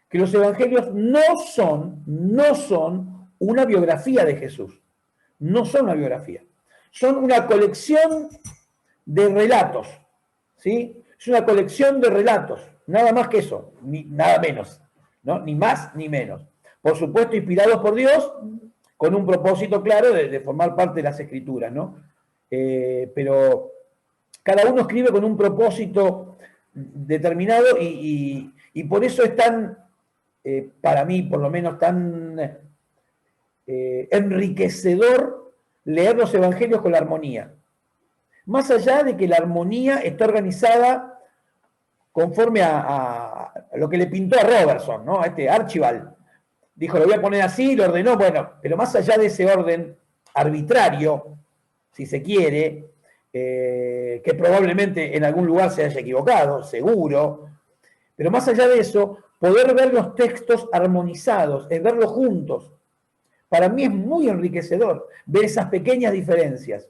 que los evangelios no son una biografía de Jesús. No son una biografía. Son una colección de relatos. ¿Sí? Es una colección de relatos. Nada más que eso. Nada menos. ¿No? Ni más ni menos. Por supuesto, inspirados por Dios, con un propósito claro de formar parte de las Escrituras, ¿no? Pero cada uno escribe con un propósito determinado y por eso es tan, para mí por lo menos, tan enriquecedor leer los evangelios con la armonía. Más allá de que la armonía está organizada conforme a lo que le pintó a Robertson, ¿no? A Archibald. Dijo, lo voy a poner así, lo ordenó, bueno, pero más allá de ese orden arbitrario, si se quiere, que probablemente en algún lugar se haya equivocado, seguro, pero más allá de eso, poder ver los textos armonizados, es verlos juntos. Para mí es muy enriquecedor ver esas pequeñas diferencias,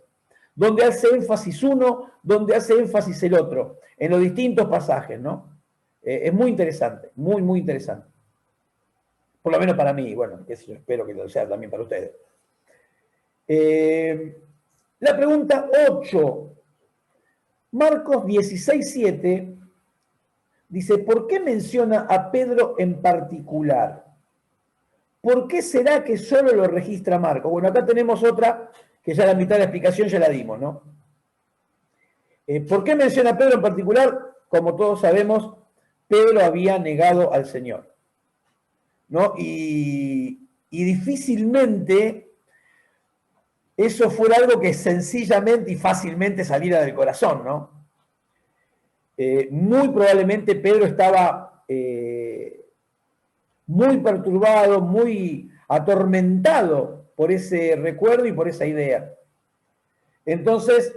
donde hace énfasis uno, donde hace énfasis el otro, en los distintos pasajes, ¿no? Es muy interesante, muy, muy interesante. Por lo menos para mí, bueno, espero que lo sea también para ustedes. La pregunta 8. Marcos 16:7 dice, ¿por qué menciona a Pedro en particular? ¿Por qué será que solo lo registra Marcos? Bueno, acá tenemos otra que ya la mitad de la explicación ya la dimos, ¿no? ¿Por qué menciona a Pedro en particular? Como todos sabemos, Pedro había negado al Señor, ¿no? Y difícilmente eso fuera algo que sencillamente y fácilmente saliera del corazón, ¿no? Muy probablemente Pedro estaba muy perturbado, muy atormentado por ese recuerdo y por esa idea. Entonces,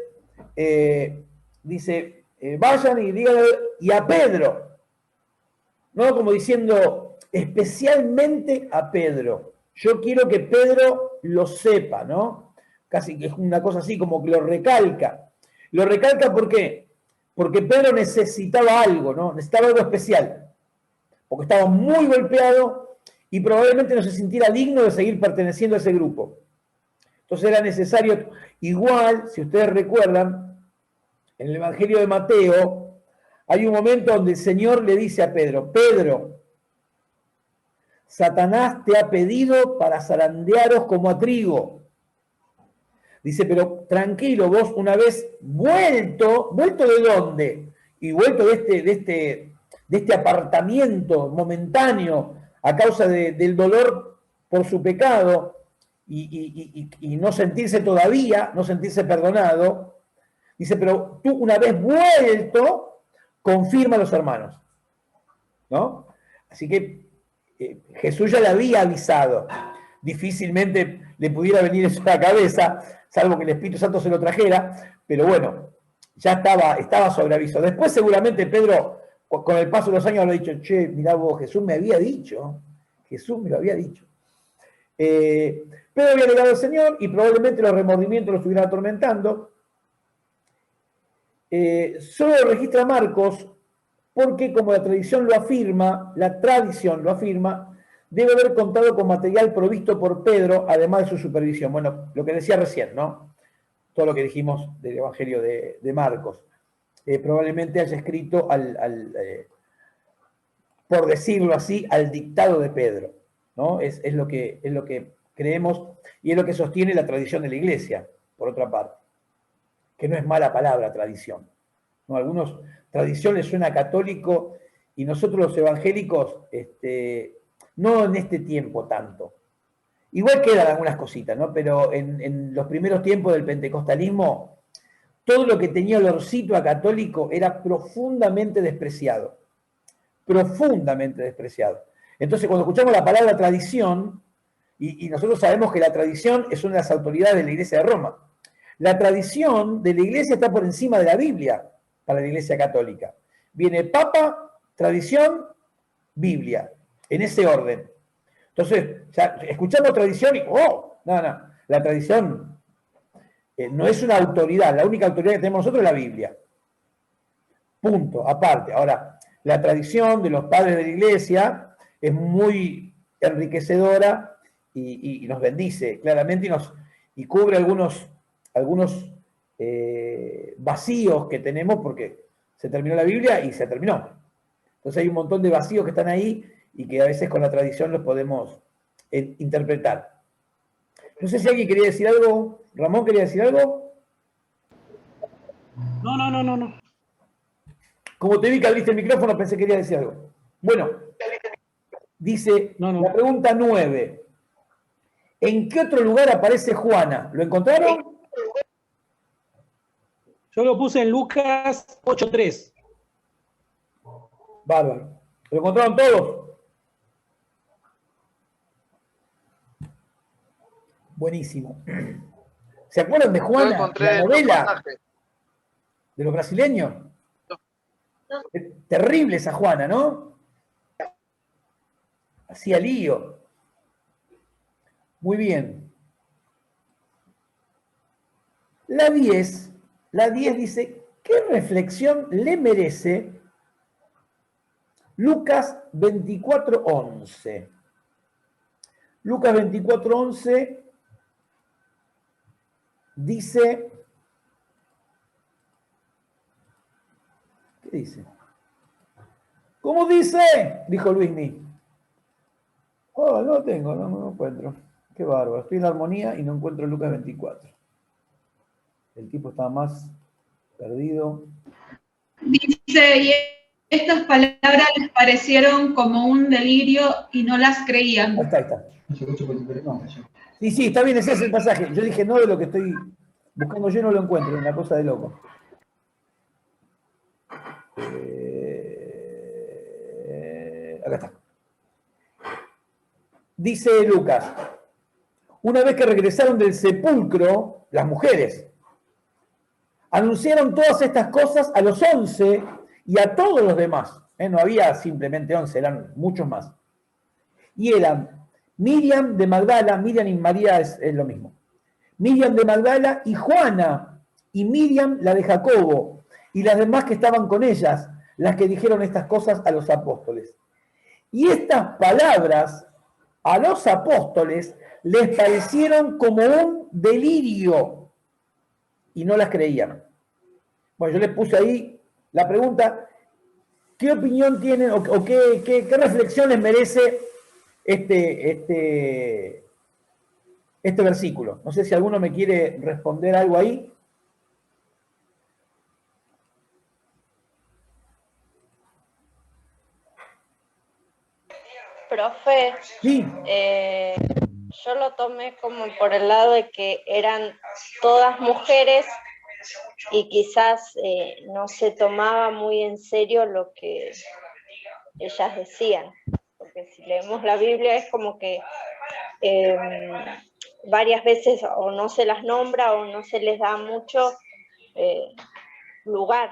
dice, vayan y díganle, y a Pedro, ¿no? Como diciendo, especialmente a Pedro. Yo quiero que Pedro lo sepa, ¿no? Casi que es una cosa así como que lo recalca. Lo recalca ¿por qué? Porque Pedro necesitaba algo, ¿no? Necesitaba algo especial. Porque estaba muy golpeado y probablemente no se sintiera digno de seguir perteneciendo a ese grupo. Entonces era necesario, igual, si ustedes recuerdan, en el Evangelio de Mateo, hay un momento donde el Señor le dice a Pedro, Pedro, Satanás te ha pedido para zarandearos como a trigo. Dice, pero tranquilo, vos una vez ¿vuelto de dónde? Y vuelto de este apartamiento momentáneo a causa del dolor por su pecado y no sentirse todavía, no sentirse perdonado. Dice, pero tú una vez vuelto, confirma a los hermanos, ¿no? Así que Jesús ya le había avisado. Difícilmente le pudiera venir eso a la cabeza, salvo que el Espíritu Santo se lo trajera, pero bueno, ya estaba sobre aviso. Después seguramente Pedro, con el paso de los años, habrá dicho, che, mirá vos, Jesús me había dicho, Jesús me lo había dicho. Pedro había negado al Señor y probablemente los remordimientos lo estuvieran atormentando. Solo lo registra Marcos porque, como la tradición lo afirma, debe haber contado con material provisto por Pedro, además de su supervisión. Bueno, lo que decía recién, ¿no? Todo lo que dijimos del Evangelio de Marcos. Probablemente haya escrito por decirlo así, al dictado de Pedro, ¿no? Es lo que creemos y es lo que sostiene la tradición de la Iglesia, por otra parte, que no es mala palabra tradición, ¿no? Algunos tradición les suena católico y nosotros los evangélicos, no en este tiempo tanto. Igual quedan algunas cositas, ¿no? Pero en los primeros tiempos del pentecostalismo, todo lo que tenía olorcito a católico era profundamente despreciado. Profundamente despreciado. Entonces, cuando escuchamos la palabra tradición, y nosotros sabemos que la tradición es una de las autoridades de la Iglesia de Roma, la tradición de la Iglesia está por encima de la Biblia para la Iglesia católica. Viene Papa, tradición, Biblia, en ese orden. Entonces, ya escuchamos tradición y, no, la tradición no es una autoridad, la única autoridad que tenemos nosotros es la Biblia. Punto, aparte. Ahora, la tradición de los padres de la Iglesia es muy enriquecedora y nos bendice claramente y cubre algunos vacíos que tenemos porque se terminó la Biblia y se terminó. Entonces hay un montón de vacíos que están ahí y que a veces con la tradición los podemos interpretar. No sé si alguien quería decir algo. ¿Ramón quería decir algo? No. Como te vi que abriste el micrófono, pensé que quería decir algo. Bueno, dice la pregunta 9. ¿En qué otro lugar aparece Juana? ¿Lo encontraron? Yo lo puse en Lucas 8:3. Bárbaro. ¿Lo encontraron todos? Buenísimo. ¿Se acuerdan de Juana, la novela de los brasileños? Terrible esa Juana, ¿no? Hacía lío. Muy bien. La 10 dice, ¿qué reflexión le merece Lucas 24:11? Lucas 24:11 dice, ¿qué dice? ¿Cómo dice? Dijo Luismi. Oh, no lo tengo, no lo encuentro. Qué bárbaro. Estoy en la armonía y no encuentro Lucas 24. El tipo está más perdido. Dice, y estas palabras les parecieron como un delirio y no las creían. Ahí está. Sí, está bien, ese es el pasaje. Yo dije, no de lo que estoy buscando yo, no lo encuentro, una cosa de loco. Acá está. Dice Lucas, una vez que regresaron del sepulcro, las mujeres anunciaron todas estas cosas a los 11 y a todos los demás. No había simplemente 11, eran muchos más. Y eran Miriam de Magdala, Miriam y María es lo mismo. Miriam de Magdala y Juana, y Miriam la de Jacobo, y las demás que estaban con ellas, las que dijeron estas cosas a los apóstoles. Y estas palabras a los apóstoles les parecieron como un delirio y no las creían. Bueno, yo les puse ahí la pregunta, ¿qué opinión tienen o qué reflexión les merece este versículo? No sé si alguno me quiere responder algo ahí. Profe, sí. Yo lo tomé como por el lado de que eran todas mujeres y quizás no se tomaba muy en serio lo que ellas decían, porque si leemos la Biblia es como que varias veces o no se las nombra o no se les da mucho lugar,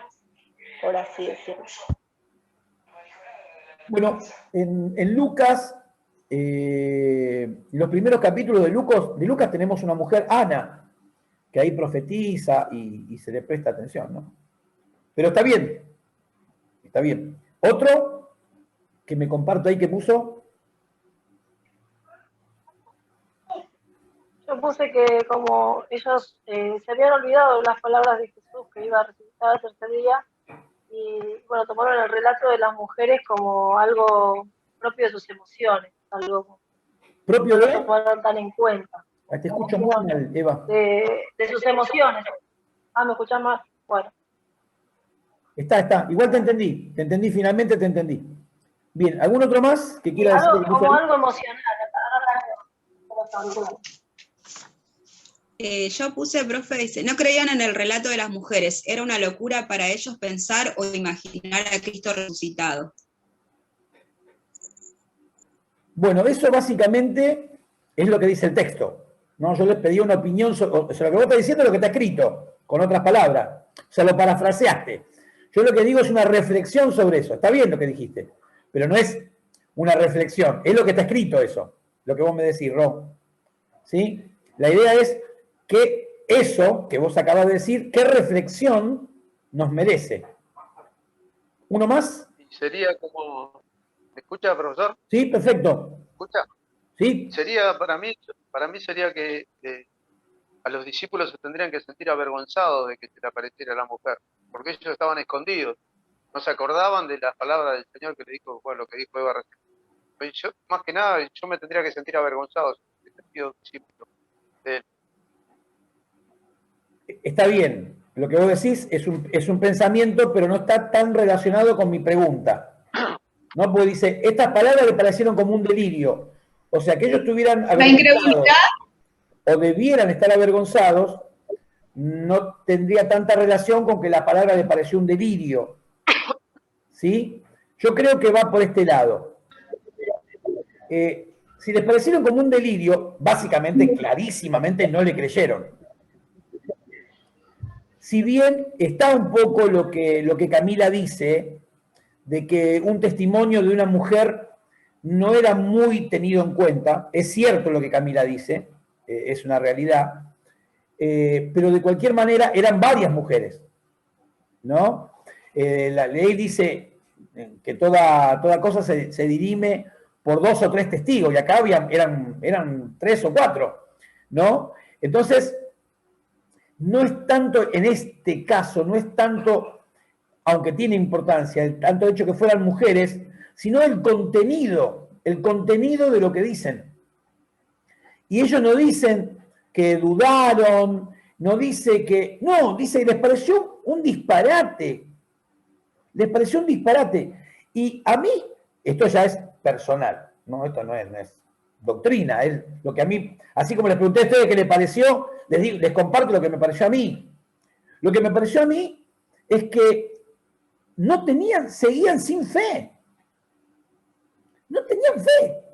por así decirlo. Bueno, en Lucas, los primeros capítulos de Lucas tenemos una mujer, Ana, que ahí profetiza y se le presta atención, ¿no? Pero está bien, está bien. Otro que me comparto ahí que puso, Yo puse que como ellos se habían olvidado de las palabras de Jesús que iba a resucitar al tercer día, y bueno, tomaron el relato de las mujeres como algo propio de sus emociones, algo propio que no de... lo tomaron tan en cuenta. Te escucho muy mal, Eva. De sus emociones. ¿Me escuchás más? Bueno. Está. Igual te entendí, finalmente te entendí. Bien, ¿algún otro más que quiera decir? Como algo emocional. Yo puse, profe, dice, no creían en el relato de las mujeres, era una locura para ellos pensar o imaginar a Cristo resucitado. Bueno, eso básicamente es lo que dice el texto, ¿no? Yo les pedí una opinión sobre lo que vos estás diciendo es lo que está escrito, con otras palabras. O sea, lo parafraseaste. Yo lo que digo es una reflexión sobre eso. Está bien lo que dijiste, pero no es una reflexión. Es lo que está escrito eso, lo que vos me decís, Ro. ¿Sí? La idea es que eso que vos acabas de decir, ¿qué reflexión nos merece? ¿Uno más? Sería como... ¿Me escucha, profesor? Sí, perfecto. ¿Me escucha? Sí. Sería, para mí sería que a los discípulos se tendrían que sentir avergonzados de que se le apareciera la mujer, porque ellos estaban escondidos, no se acordaban de las palabras del Señor que le dijo, bueno, lo que dijo Eva recién. Yo, más que nada, yo me tendría que sentir avergonzado en el sentido discípulo de él. Está bien, lo que vos decís es un pensamiento, pero no está tan relacionado con mi pregunta. ¿No? Porque dice, estas palabras le parecieron como un delirio. O sea, que ellos estuvieran avergonzados o debieran estar avergonzados, no tendría tanta relación con que la palabra le pareció un delirio. ¿Sí? Yo creo que va por este lado. Si les parecieron como un delirio, básicamente, clarísimamente, no le creyeron. Si bien está un poco lo que Camila dice, de que un testimonio de una mujer no era muy tenido en cuenta, es cierto lo que Camila dice, es una realidad, pero de cualquier manera eran varias mujeres, ¿no? La ley dice que toda cosa se dirime por 2 o 3 testigos, y acá eran 3 o 4, ¿no? Entonces, no es tanto, en este caso, no es tanto, aunque tiene importancia, el tanto hecho que fueran mujeres, sino el contenido de lo que dicen. Y ellos no dicen que dudaron, no dice que, no, dice que les pareció un disparate. Les pareció un disparate. Y a mí, esto ya es personal, ¿no? Esto no es doctrina, es lo que a mí, así como les pregunté a ustedes qué les pareció, les comparto lo que me pareció a mí. Lo que me pareció a mí es que seguían sin fe. No tenían fe.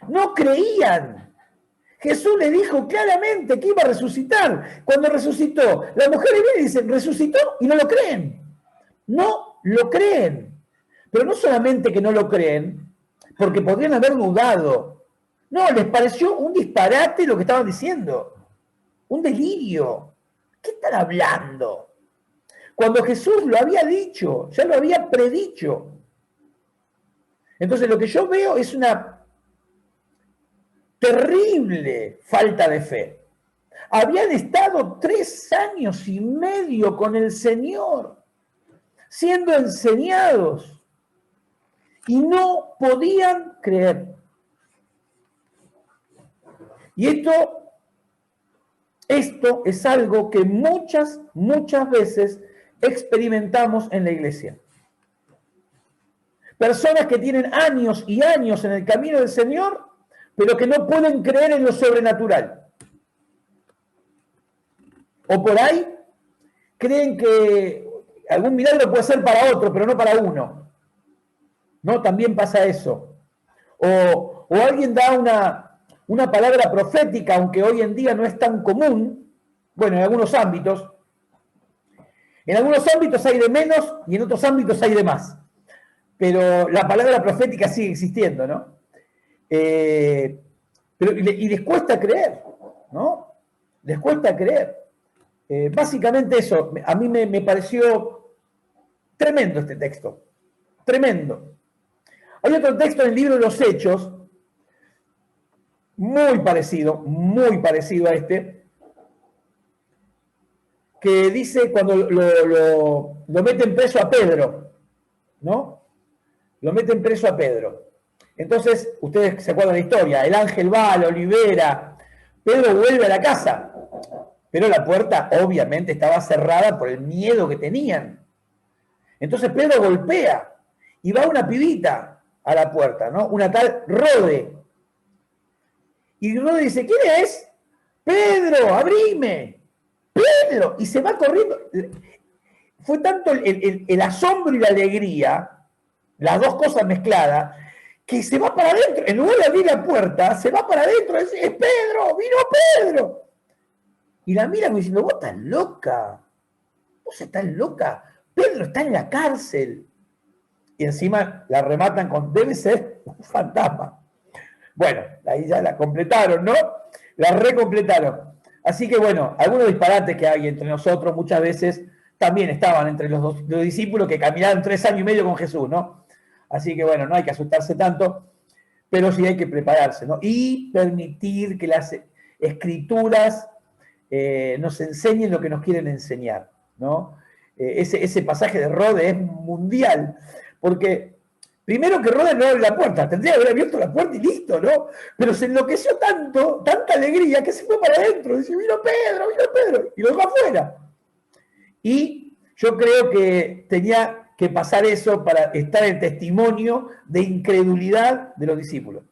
No creían. Jesús le dijo claramente que iba a resucitar. Cuando resucitó, las mujeres vienen y dicen, resucitó, y no lo creen. No lo creen. Pero no solamente que no lo creen, porque podrían haber dudado. No, les pareció un disparate lo que estaban diciendo. Un delirio. ¿Qué están hablando? Cuando Jesús lo había dicho, ya lo había predicho. Entonces lo que yo veo es una terrible falta de fe. Habían estado 3 años y medio con el Señor, siendo enseñados, y no podían creer. Y esto es algo que muchas veces experimentamos en la iglesia. Personas que tienen años y años en el camino del Señor, pero que no pueden creer en lo sobrenatural. O por ahí creen que algún milagro puede ser para otro, pero no para uno. No, también pasa eso. O alguien da una palabra profética, aunque hoy en día no es tan común, bueno, en algunos ámbitos. En algunos ámbitos hay de menos y en otros ámbitos hay de más. Pero la palabra profética sigue existiendo, ¿no? Y les cuesta creer, ¿no? Les cuesta creer. Básicamente eso, a mí me pareció tremendo este texto. Tremendo. Hay otro texto en el libro de los Hechos, muy parecido a este, que dice cuando lo meten preso a Pedro, ¿no? Lo meten preso a Pedro. Entonces, ustedes se acuerdan de la historia, el ángel va, lo libera, Pedro vuelve a la casa, pero la puerta obviamente estaba cerrada por el miedo que tenían. Entonces Pedro golpea y va una pibita a la puerta, ¿no? Una tal Rode. Y Rode dice, ¿quién es? Pedro, abrime. Pedro. Y se va corriendo. Fue tanto el asombro y la alegría, las dos cosas mezcladas, que se va para adentro. En lugar de abrir la puerta, se va para adentro. Es Pedro, vino Pedro. Y la mira como diciendo, vos estás loca. Vos estás loca. Pedro está en la cárcel. Y encima la rematan con, debe ser un fantasma. Bueno, ahí ya la completaron, ¿no? La recompletaron. Así que bueno, algunos disparates que hay entre nosotros muchas veces también estaban entre los discípulos que caminaron 3 años y medio con Jesús, ¿no? Así que bueno, no hay que asustarse tanto, pero sí hay que prepararse, ¿no? Y permitir que las escrituras nos enseñen lo que nos quieren enseñar, ¿no? Ese pasaje de Rode es mundial, porque primero que Rode no abre la puerta, tendría que haber abierto la puerta y listo, ¿no? Pero se enloqueció tanto, tanta alegría, que se fue para adentro, dice, vino Pedro, y lo dejó afuera. Y yo creo que tenía que pasar eso para estar en testimonio de incredulidad de los discípulos.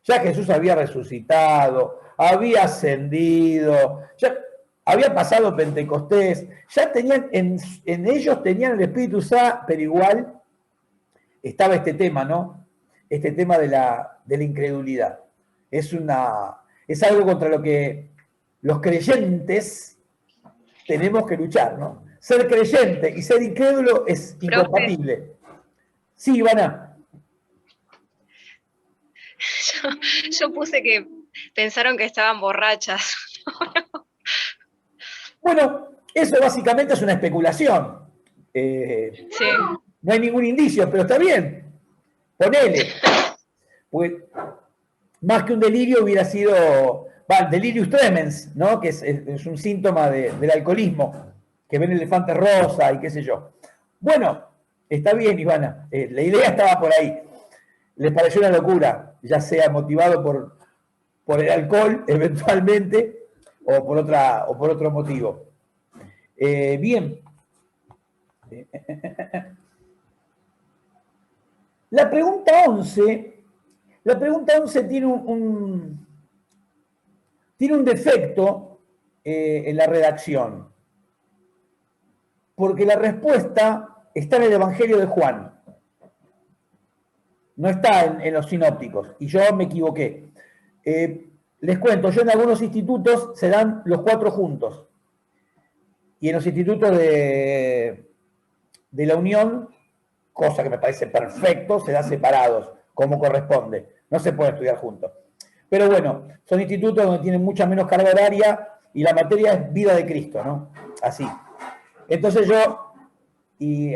Ya Jesús había resucitado, había ascendido, ya había pasado Pentecostés, ya tenían, en ellos tenían el Espíritu Santo, pero igual estaba este tema, ¿no? Este tema de la incredulidad. Es algo contra lo que los creyentes tenemos que luchar, ¿no? Ser creyente y ser incrédulo es incompatible. Sí, Ivana. Yo puse que pensaron que estaban borrachas. Bueno, eso básicamente es una especulación. Sí. No hay ningún indicio, pero está bien. Ponele. Pues, más que un delirio hubiera sido, delirius tremens, ¿no? Que es un síntoma del alcoholismo, que ven elefantes rosa y qué sé yo. Bueno, está bien, Ivana. La idea estaba por ahí. Les pareció una locura, ya sea motivado por el alcohol, eventualmente, o por otro motivo. Bien. La pregunta 11 tiene un defecto en la redacción, porque la respuesta está en el Evangelio de Juan, no está en los sinópticos, y yo me equivoqué. Les cuento, yo en algunos institutos se dan los 4 juntos, y en los institutos de la Unión, cosa que me parece perfecto, se da separados, como corresponde. No se puede estudiar juntos. Pero bueno, son institutos donde tienen mucha menos carga horaria y la materia es vida de Cristo, ¿no? Así. Entonces yo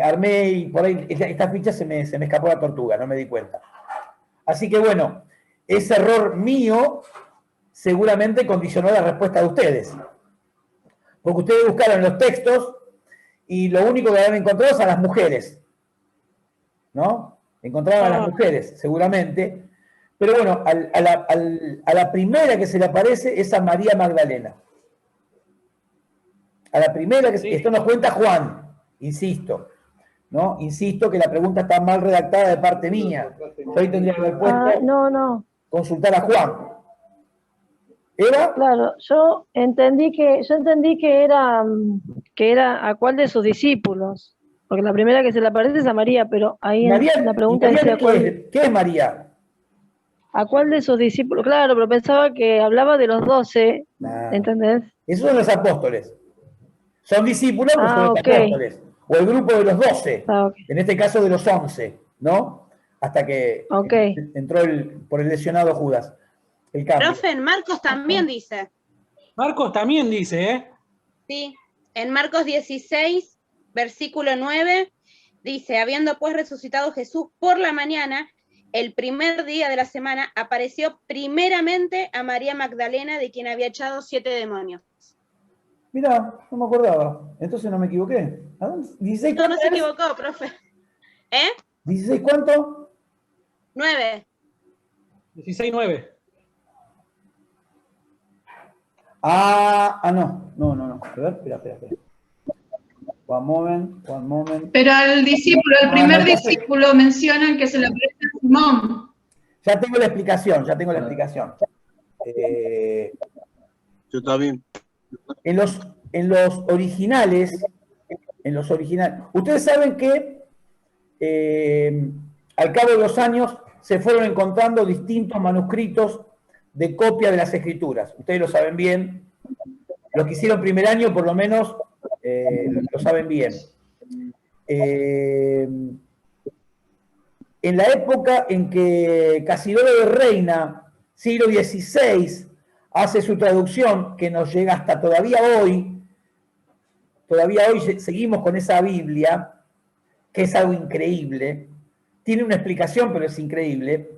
armé y por ahí esta ficha se me escapó la tortuga, no me di cuenta. Así que bueno, ese error mío seguramente condicionó la respuesta de ustedes. Porque ustedes buscaron los textos y lo único que habían encontrado son las mujeres, ¿no? Encontraban a las mujeres, seguramente. Pero bueno, a la primera que se le aparece es a María Magdalena. A la primera que esto nos cuenta Juan, insisto, ¿no? Insisto que la pregunta está mal redactada de parte mía. Yo ahí tendría que haber puesto consultar a Juan. ¿Eva? Claro, yo entendí que era a cuál de sus discípulos, porque la primera que se le aparece es a María, pero ahí María, en la pregunta decía ¿qué es María? ¿A cuál de sus discípulos? Claro, pero pensaba que hablaba de los 12, ¿entendés? Esos son los apóstoles. Son discípulos, pero son los apóstoles. O el grupo de los 12, en este caso de los 11, ¿no? Hasta que entró por el lesionado Judas. El cambio. Profe, en Marcos también dice. Marcos también dice, ¿eh? Sí, en Marcos 16, versículo 9, dice, habiendo pues resucitado Jesús por la mañana, el primer día de la semana apareció primeramente a María Magdalena, de quien había echado 7 demonios. Mirá, no me acordaba. Entonces no me equivoqué. ¿A dónde? ¿16 No se equivocó, profe. ¿Eh? ¿16 cuánto? 9. 16-9. No. A ver, espera. One moment. Pero al discípulo, al primer discípulo mencionan que se le aparece a Simón. Ya tengo la explicación. Yo también. En los originales, ustedes saben que al cabo de los años se fueron encontrando distintos manuscritos de copia de las escrituras. Ustedes lo saben bien. Los que hicieron primer año, por lo menos, lo saben bien. En la época en que Casidoro de Reina, siglo XVI, hace su traducción, que nos llega hasta todavía hoy seguimos con esa Biblia, que es algo increíble. Tiene una explicación, pero es increíble,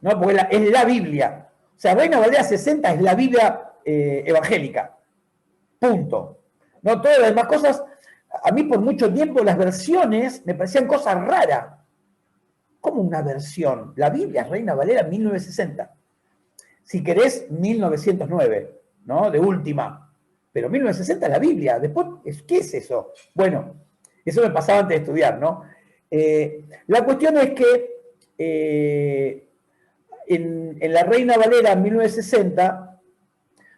¿no? Porque es la Biblia. O sea, Reina Valera 60 es la Biblia evangélica. Punto. No, todas las demás cosas, a mí por mucho tiempo las versiones me parecían cosas raras. ¿Cómo una versión? La Biblia es Reina Valera 1960. Si querés, 1909, ¿no? De última. Pero 1960 es la Biblia. Después, ¿qué es eso? Bueno, eso me pasaba antes de estudiar, ¿no? La cuestión es que en la Reina Valera 1960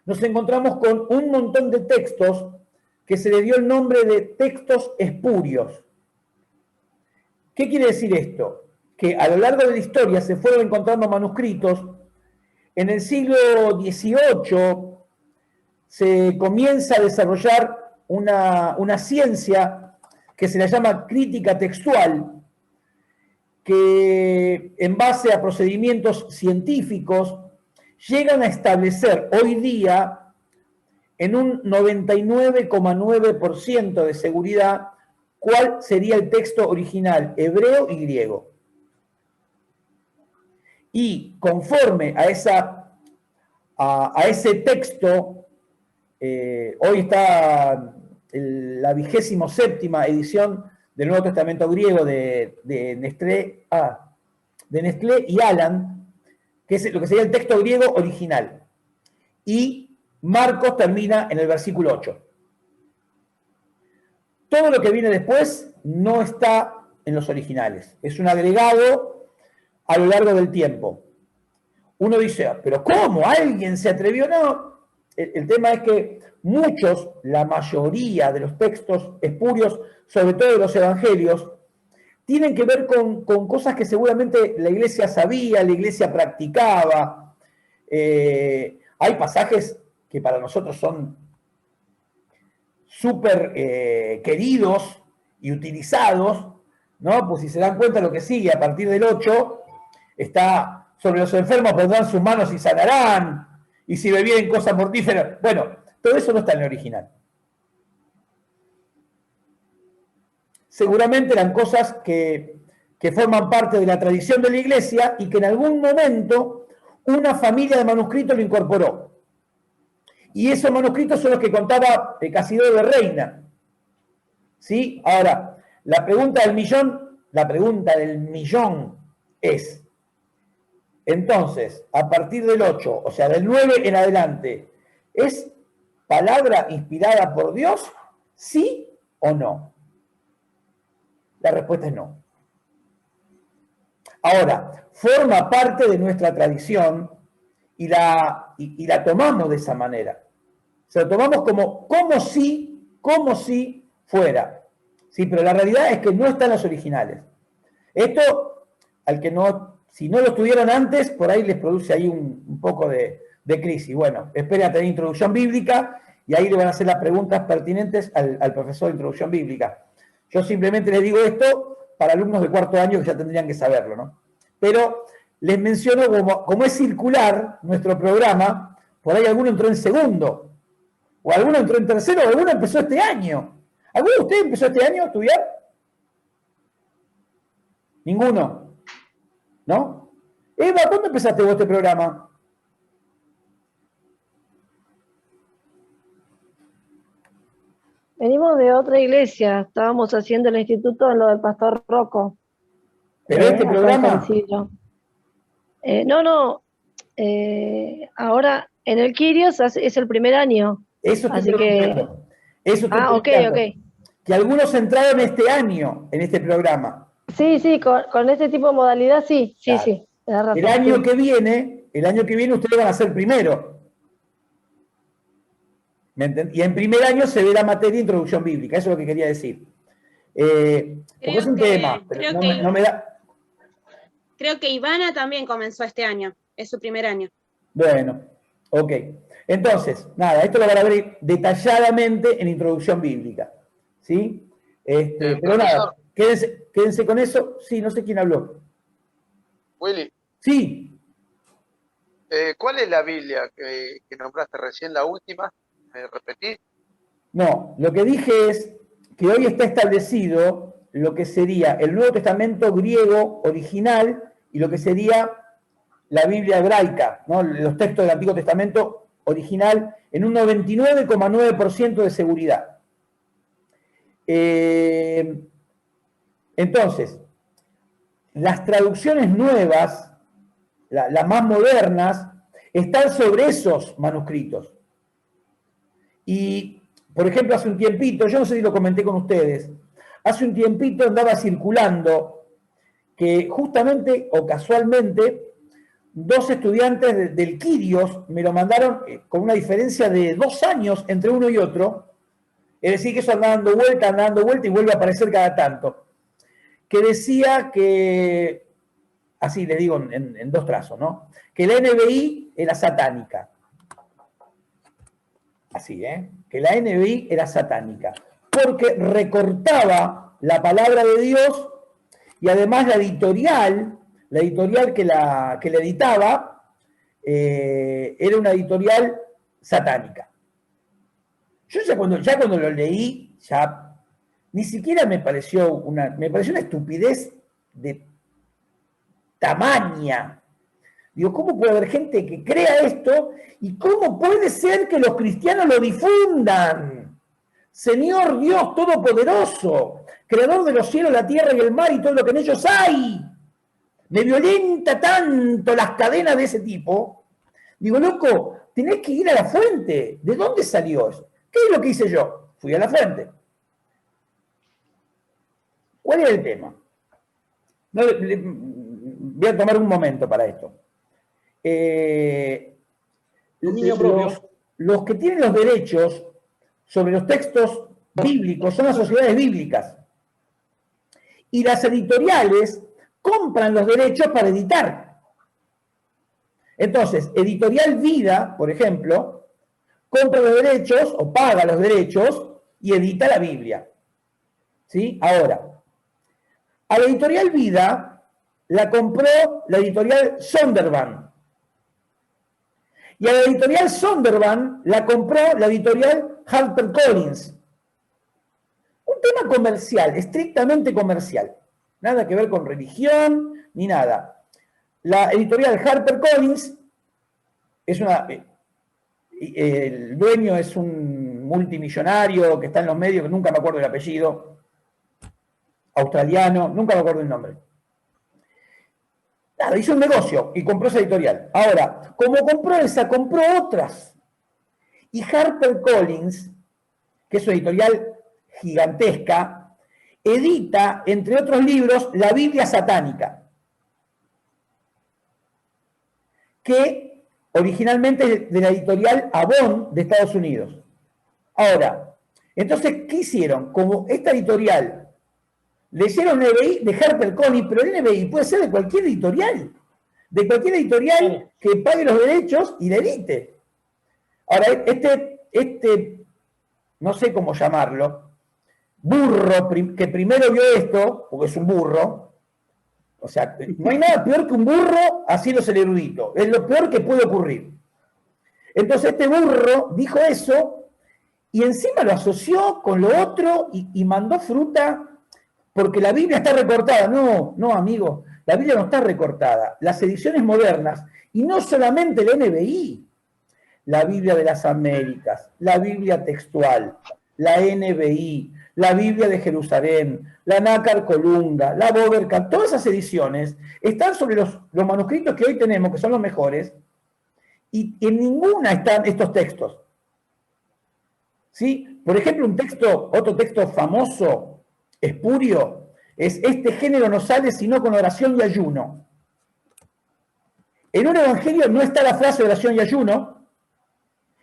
nos encontramos con un montón de textos que se le dio el nombre de textos espurios. ¿Qué quiere decir esto? Que a lo largo de la historia se fueron encontrando manuscritos. En el siglo XVIII se comienza a desarrollar una ciencia que se la llama crítica textual, que en base a procedimientos científicos llegan a establecer hoy día en un 99,9% de seguridad cuál sería el texto original, hebreo y griego. Y conforme a ese texto, hoy está la 27ª edición del Nuevo Testamento griego de Nestlé y Alan, que es lo que sería el texto griego original. Y Marcos termina en el versículo 8. Todo lo que viene después no está en los originales. Es un agregado a lo largo del tiempo. Uno dice, pero ¿cómo? ¿Alguien se atrevió? No. El tema es que la mayoría de los textos espurios, sobre todo de los evangelios, tienen que ver con cosas que seguramente la iglesia sabía, la iglesia practicaba. Hay pasajes que para nosotros son súper queridos y utilizados, ¿no? Pues si se dan cuenta lo que sigue a partir del 8, está sobre los enfermos pondrán sus manos y sanarán, y si bebieren cosas mortíferas. Bueno, todo eso no está en el original. Seguramente eran cosas que forman parte de la tradición de la iglesia y que en algún momento una familia de manuscritos lo incorporó. Y esos manuscritos son los que contaba Casidoro de Reina. ¿Sí? Ahora, la pregunta del millón es, entonces, a partir del 8, o sea, del 9 en adelante, ¿es palabra inspirada por Dios? ¿Sí o no? La respuesta es no. Ahora, forma parte de nuestra tradición y la tomamos de esa manera. Se lo tomamos como si fuera. Sí, pero la realidad es que no están los originales. Esto, si no lo estudiaron antes, por ahí les produce ahí un poco de crisis. Bueno, esperen a tener introducción bíblica y ahí le van a hacer las preguntas pertinentes al profesor de introducción bíblica. Yo simplemente les digo esto para alumnos de cuarto año que ya tendrían que saberlo, ¿no? Pero les menciono como es circular nuestro programa, por ahí alguno entró en segundo, o alguno entró en tercero, o alguno empezó este año. ¿Alguno de ustedes empezó este año a estudiar? Ninguno. ¿No? Eva, ¿cuándo empezaste vos este programa? Venimos de otra iglesia, estábamos haciendo el instituto en lo del Pastor Rocco. ¿Pero este programa? Ahora en el Quirios es el primer año. Eso así que... Eso ok. Que algunos entraron este año en este programa. Sí, con este tipo de modalidad, sí. Razón, el año que viene ustedes van a ser primero. Y en primer año se ve la materia de introducción bíblica, eso es lo que quería decir. Porque es un tema, pero no me da... Creo que Ivana también comenzó este año, es su primer año. Bueno, ok. Entonces, nada, esto lo van a ver detalladamente en introducción bíblica. ¿Sí? Pero nada, quédense con eso. Sí, no sé quién habló. Willy. Sí. ¿Cuál es la Biblia que nombraste recién, la última? ¿Me repetís? No, lo que dije es que hoy está establecido lo que sería el Nuevo Testamento griego original y lo que sería la Biblia hebraica, ¿no? Los textos del Antiguo Testamento original en un 99,9% de seguridad. Entonces, las traducciones nuevas, las más modernas, están sobre esos manuscritos. Y, por ejemplo, hace un tiempito, yo no sé si lo comenté con ustedes, hace un tiempito andaba circulando que justamente o casualmente 2 estudiantes del Quirios me lo mandaron con una diferencia de 2 años entre uno y otro. Es decir, que eso anda dando vuelta y vuelve a aparecer cada tanto. Que decía que, así les digo en 2 trazos, ¿no? Que la NBI era satánica. Así, que la NBI era satánica. Porque recortaba la palabra de Dios y además la editorial que la editaba era una editorial satánica. Yo ya cuando lo leí, ya ni siquiera me pareció una estupidez de tamaña. Digo, ¿cómo puede haber gente que crea esto? ¿Y cómo puede ser que los cristianos lo difundan? Señor Dios Todopoderoso, Creador de los cielos, la tierra y el mar y todo lo que en ellos hay. Me violenta tanto las cadenas de ese tipo. Digo, loco, tenés que ir a la fuente. ¿De dónde salió eso? ¿Qué es lo que hice yo? Fui a la fuente. ¿Cuál es el tema? Voy a tomar un momento para esto. Los que tienen los derechos sobre los textos bíblicos son las sociedades bíblicas. Y las editoriales compran los derechos para editar. Entonces, Editorial Vida, por ejemplo, compra los derechos o paga los derechos y edita la Biblia. ¿Sí? Ahora, a la Editorial Vida la compró la Editorial Sondervan. Y a la Editorial Sondervan la compró la Editorial HarperCollins. Un tema comercial, estrictamente comercial. Nada que ver con religión, ni nada. La Editorial HarperCollins es el dueño es un multimillonario que está en los medios, que nunca me acuerdo el apellido, australiano, nunca me acuerdo el nombre. Nada, hizo un negocio y compró esa editorial. Ahora, como compró esa, compró otras. Y HarperCollins, que es una editorial gigantesca, edita, entre otros libros, la Biblia satánica, que originalmente es de la editorial Avon de Estados Unidos. Ahora, entonces, ¿qué hicieron? Como esta editorial, leyeron el NBI de HarperCollins, pero el NBI puede ser de cualquier editorial que pague los derechos y la edite. Ahora, no sé cómo llamarlo, burro que primero vio esto, porque es un burro, o sea, no hay nada peor que un burro haciéndose el erudito, es lo peor que puede ocurrir. Entonces este burro dijo eso y encima lo asoció con lo otro y mandó fruta porque la Biblia está recortada. No, amigo, La Biblia no está recortada. Las ediciones modernas, y no solamente el NBI, la Biblia de las Américas, la Biblia textual, la NBI, la Biblia de Jerusalén, la Nácar Colunga, la Bobercan, todas esas ediciones están sobre los manuscritos que hoy tenemos, que son los mejores, y en ninguna están estos textos. ¿Sí? Por ejemplo, otro texto famoso, espurio, es: este género no sale sino con oración y ayuno. En un evangelio no está la frase oración y ayuno,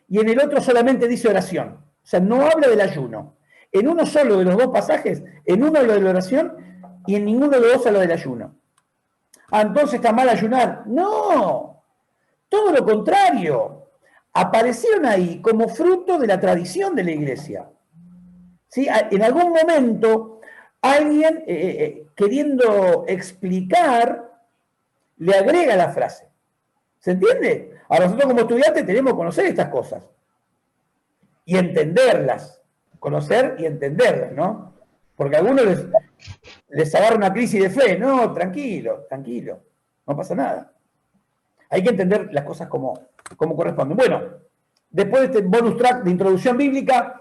y en el otro solamente dice oración. O sea, no habla del ayuno. En uno solo de los dos pasajes, en uno habla de la oración y en ninguno de los dos habla del ayuno. Ah, entonces está mal ayunar. No, todo lo contrario. Aparecieron ahí como fruto de la tradición de la iglesia. ¿Sí? En algún momento, alguien queriendo explicar, le agrega la frase. ¿Se entiende? Ahora nosotros como estudiantes tenemos que conocer estas cosas y entenderlas. Conocer y entenderlas, ¿no? Porque a algunos les agarra una crisis de fe. No, tranquilo, no pasa nada. Hay que entender las cosas como corresponden. Bueno, después de este bonus track de introducción bíblica,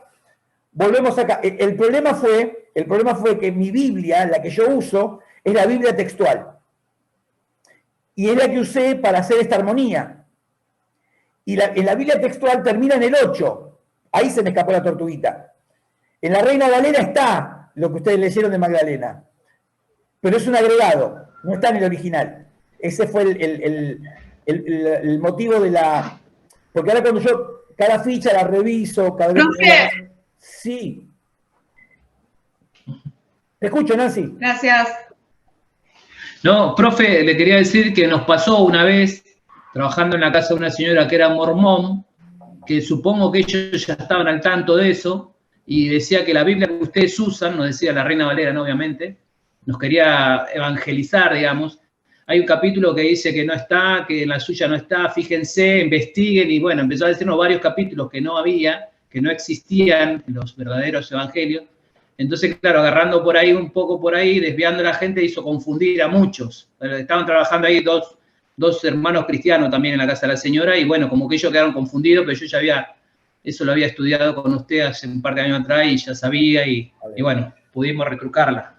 volvemos acá. El problema fue que mi Biblia, la que yo uso, es la Biblia textual. Y es la que usé para hacer esta armonía. Y en la Biblia textual termina en el 8. Ahí se me escapó la tortuguita. En la Reina Valera está lo que ustedes leyeron de Magdalena. Pero es un agregado, no está en el original. Ese fue el motivo de la... Porque ahora cuando yo cada ficha la reviso, cada vez... Sí. Te escucho, Nancy. Gracias. No, profe, le quería decir que nos pasó una vez, trabajando en la casa de una señora que era mormón, que supongo que ellos ya estaban al tanto de eso, y decía que la Biblia que ustedes usan, nos decía la Reina Valera, ¿no? Obviamente, nos quería evangelizar, digamos. Hay un capítulo que dice que no está, que en la suya no está, fíjense, investiguen, y bueno, empezó a decirnos varios capítulos que no había, que no existían los verdaderos evangelios. Entonces, claro, agarrando por ahí, un poco por ahí, desviando a la gente, hizo confundir a muchos. Estaban trabajando ahí dos hermanos cristianos también en la casa de la señora, y bueno, como que ellos quedaron confundidos, pero yo ya eso lo había estudiado con usted hace un par de años atrás y ya sabía, y bueno, pudimos retrucarla.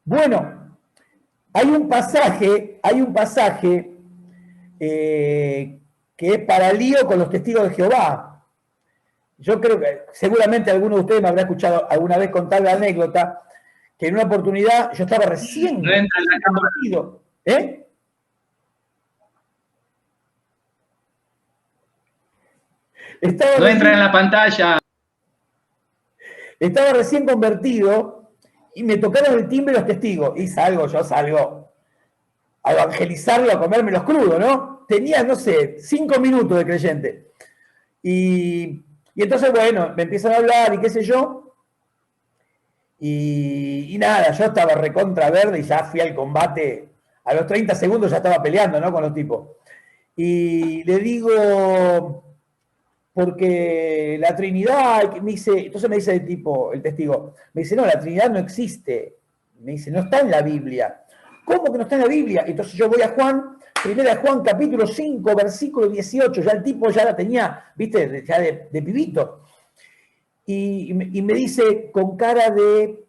Bueno, hay un pasaje que es para lío con los testigos de Jehová. Yo creo que seguramente alguno de ustedes me habrá escuchado alguna vez contar la anécdota, que en una oportunidad yo estaba recién convertido. No entra en la pantalla. Estaba recién convertido y me tocaron el timbre los testigos. Y yo salgo a evangelizarlo, a comerme los crudos, ¿no? Tenía, no sé, 5 minutos de creyente. Y entonces, bueno, me empiezan a hablar y qué sé yo. Y nada, yo estaba recontra verde y ya fui al combate. A los 30 segundos ya estaba peleando, ¿no? Con los tipos. Y le digo... Porque la Trinidad, entonces me dice el testigo, me dice, no, la Trinidad no existe. Me dice, no está en la Biblia. ¿Cómo que no está en la Biblia? Entonces yo voy a Juan, primera Juan, capítulo 5, versículo 18, ya el tipo ya la tenía, viste, ya de pibito. Y me dice con cara de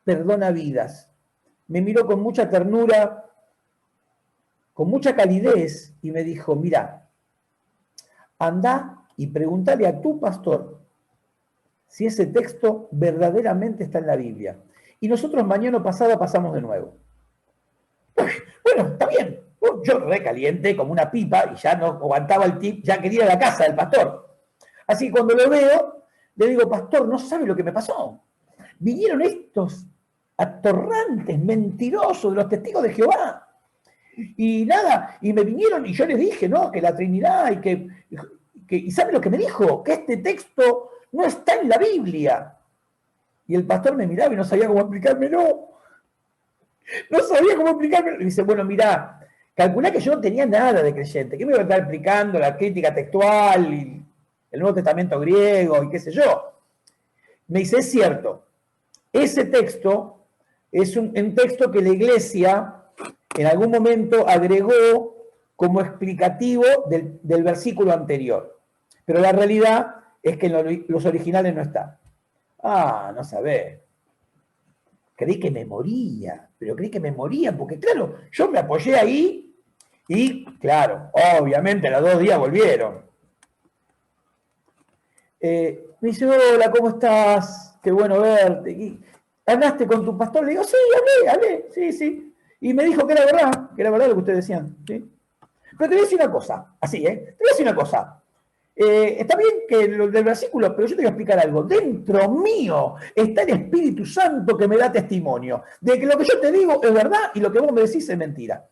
perdona vidas. Me miró con mucha ternura, con mucha calidez, y me dijo, mira, anda y pregúntale a tu pastor si ese texto verdaderamente está en la Biblia. Y nosotros mañana o pasado pasamos de nuevo. Bueno, está bien. Yo recaliente como una pipa y ya no aguantaba el tip, ya quería ir a la casa del pastor. Así que cuando lo veo, le digo, pastor, no sabe lo que me pasó. Vinieron estos atorrantes, mentirosos de los testigos de Jehová. Y nada, y me vinieron y yo les dije, ¿no? Que la Trinidad y ¿sabe lo que me dijo? Que este texto no está en la Biblia. Y el pastor me miraba y no sabía cómo explicármelo. No sabía cómo explicármelo. Y dice, bueno, mirá, calculá que yo no tenía nada de creyente. ¿Qué me iba a estar explicando la crítica textual y el Nuevo Testamento griego y qué sé yo? Me dice, es cierto, ese texto Es un texto que la Iglesia en algún momento agregó como explicativo del versículo anterior. Pero la realidad es que en los originales no está. Ah, no sabés. Creí que me moría, pero creí que me moría, porque claro, yo me apoyé ahí y, claro, obviamente a los 2 días volvieron. Me dice, hola, ¿cómo estás? Qué bueno verte. ¿Y ¿hablaste con tu pastor? Le digo, sí, hablé, sí. Y me dijo que era verdad lo que ustedes decían. ¿Sí? Pero te voy a decir una cosa, así, Te voy a decir una cosa. Está bien que lo del versículo, pero yo te voy a explicar algo. Dentro mío está el Espíritu Santo que me da testimonio de que lo que yo te digo es verdad y lo que vos me decís es mentira.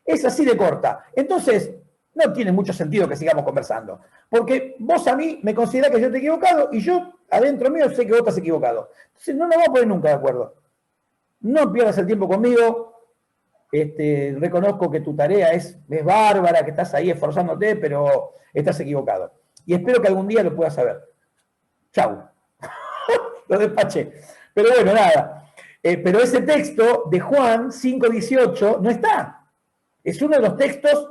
Es así de corta. Entonces, no tiene mucho sentido que sigamos conversando. Porque vos a mí me considerás que yo te he equivocado y yo adentro mío sé que vos te has equivocado. Entonces no nos vamos a poner nunca de acuerdo. No pierdas el tiempo conmigo. Reconozco que tu tarea es bárbara, que estás ahí esforzándote, pero estás equivocado. Y espero que algún día lo puedas saber. Chau. Lo despaché. Pero bueno, nada. Pero ese texto de Juan 5:18 no está. Es uno de los textos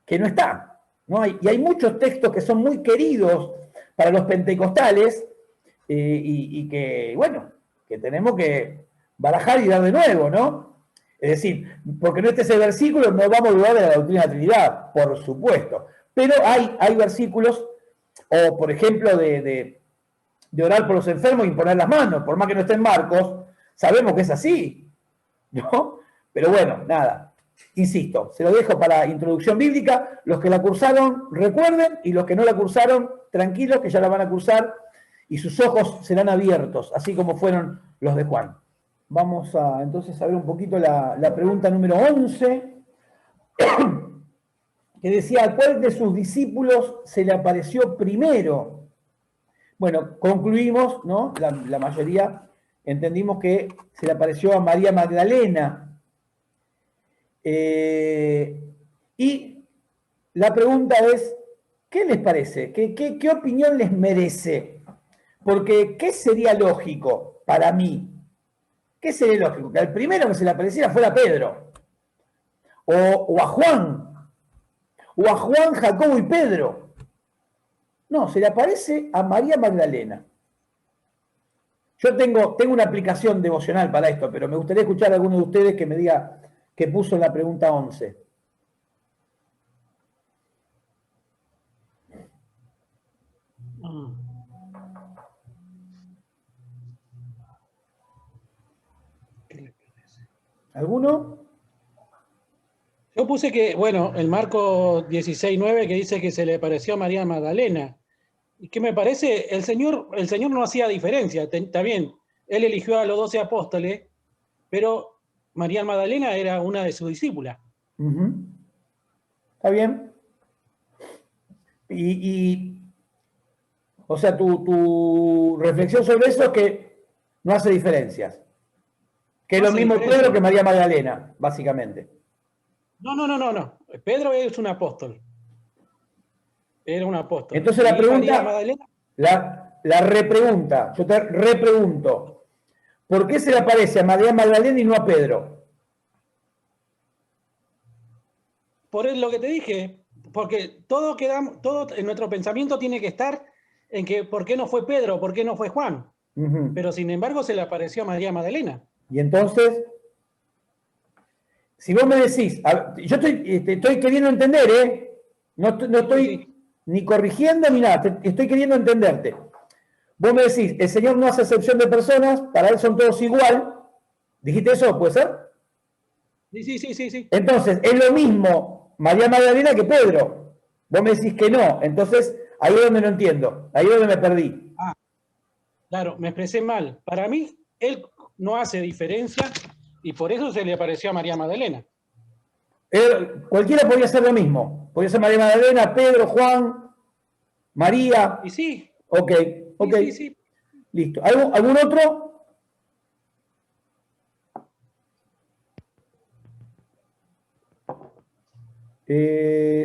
que no está. ¿No? Y hay muchos textos que son muy queridos para los pentecostales y que, bueno, que tenemos que barajar y dar de nuevo, ¿no? Es decir, porque no esté ese versículo, no vamos a dudar de la doctrina de la Trinidad, por supuesto. Pero hay versículos, o por ejemplo, de orar por los enfermos y imponer las manos, por más que no esté en Marcos, sabemos que es así, ¿no? Pero bueno, nada, insisto, se lo dejo para introducción bíblica. Los que la cursaron, recuerden, y los que no la cursaron, tranquilos, que ya la van a cursar, y sus ojos serán abiertos, así como fueron los de Juan. Vamos a entonces a ver un poquito la pregunta número 11, que decía, ¿a cuál de sus discípulos se le apareció primero? Bueno, concluimos, ¿no? La mayoría entendimos que se le apareció a María Magdalena. Y la pregunta es, ¿qué les parece? ¿Qué opinión les merece? Porque, ¿qué sería lógico para mí? ¿Qué sería lógico? Que al primero que se le apareciera fuera a Pedro, o a Juan, Jacobo y Pedro. No, se le aparece a María Magdalena. Yo tengo una aplicación devocional para esto, pero me gustaría escuchar a alguno de ustedes que me diga qué puso en la pregunta 11. ¿Alguno? Yo puse que, bueno, el Marcos 16:9 que dice que se le apareció a María Magdalena. ¿Y qué me parece? El Señor no hacía diferencia, está bien. Él eligió a los 12 apóstoles, pero María Magdalena era una de sus discípulas. ¿Está bien? O sea, tu reflexión sobre eso es que no hace diferencias. Que es lo mismo Pedro que María Magdalena, básicamente. No. Pedro es un apóstol. Era un apóstol. Entonces la pregunta, la repregunta, yo te repregunto, ¿por qué se le aparece a María Magdalena y no a Pedro? Por lo que te dije, porque todo en nuestro pensamiento tiene que estar en que ¿por qué no fue Pedro? ¿Por qué no fue Juan? Pero sin embargo se le apareció a María Magdalena. Y entonces, si vos me decís, yo estoy queriendo entender, no estoy ni corrigiendo ni nada, estoy queriendo entenderte. Vos me decís, el Señor no hace excepción de personas, para Él son todos igual. ¿Dijiste eso? ¿Puede ser? Sí. Entonces, es lo mismo María Magdalena que Pedro. Vos me decís que no, entonces ahí es donde no entiendo, ahí es donde me perdí. Claro, me expresé mal. Para mí, Él no hace diferencia y por eso se le apareció a María Magdalena. Cualquiera podría ser lo mismo. Podría ser María Magdalena, Pedro, Juan, María. Y sí. Ok. Sí. Listo. ¿Algún otro?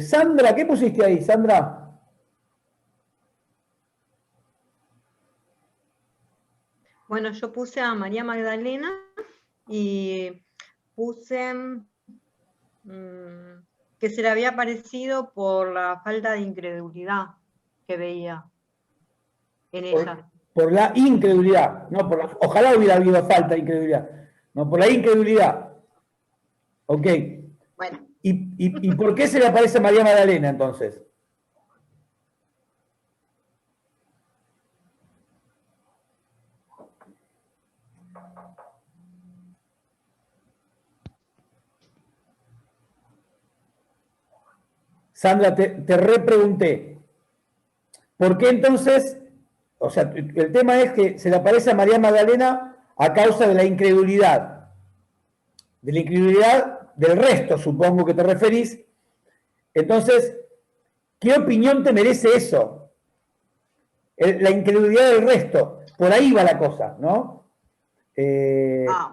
Sandra, ¿qué pusiste ahí, Sandra? Bueno, yo puse a María Magdalena y puse que se le había parecido por la falta de incredulidad que veía en ella. Por la incredulidad, no por la, ojalá hubiera habido falta de incredulidad, no, por la incredulidad. Ok. Bueno. ¿Y por qué se le aparece a María Magdalena entonces? Sandra, te repregunté. ¿Por qué entonces? O sea, el tema es que se le aparece a María Magdalena a causa de la incredulidad. De la incredulidad del resto, supongo que te referís. Entonces, ¿qué opinión te merece eso? La incredulidad del resto. Por ahí va la cosa, ¿no?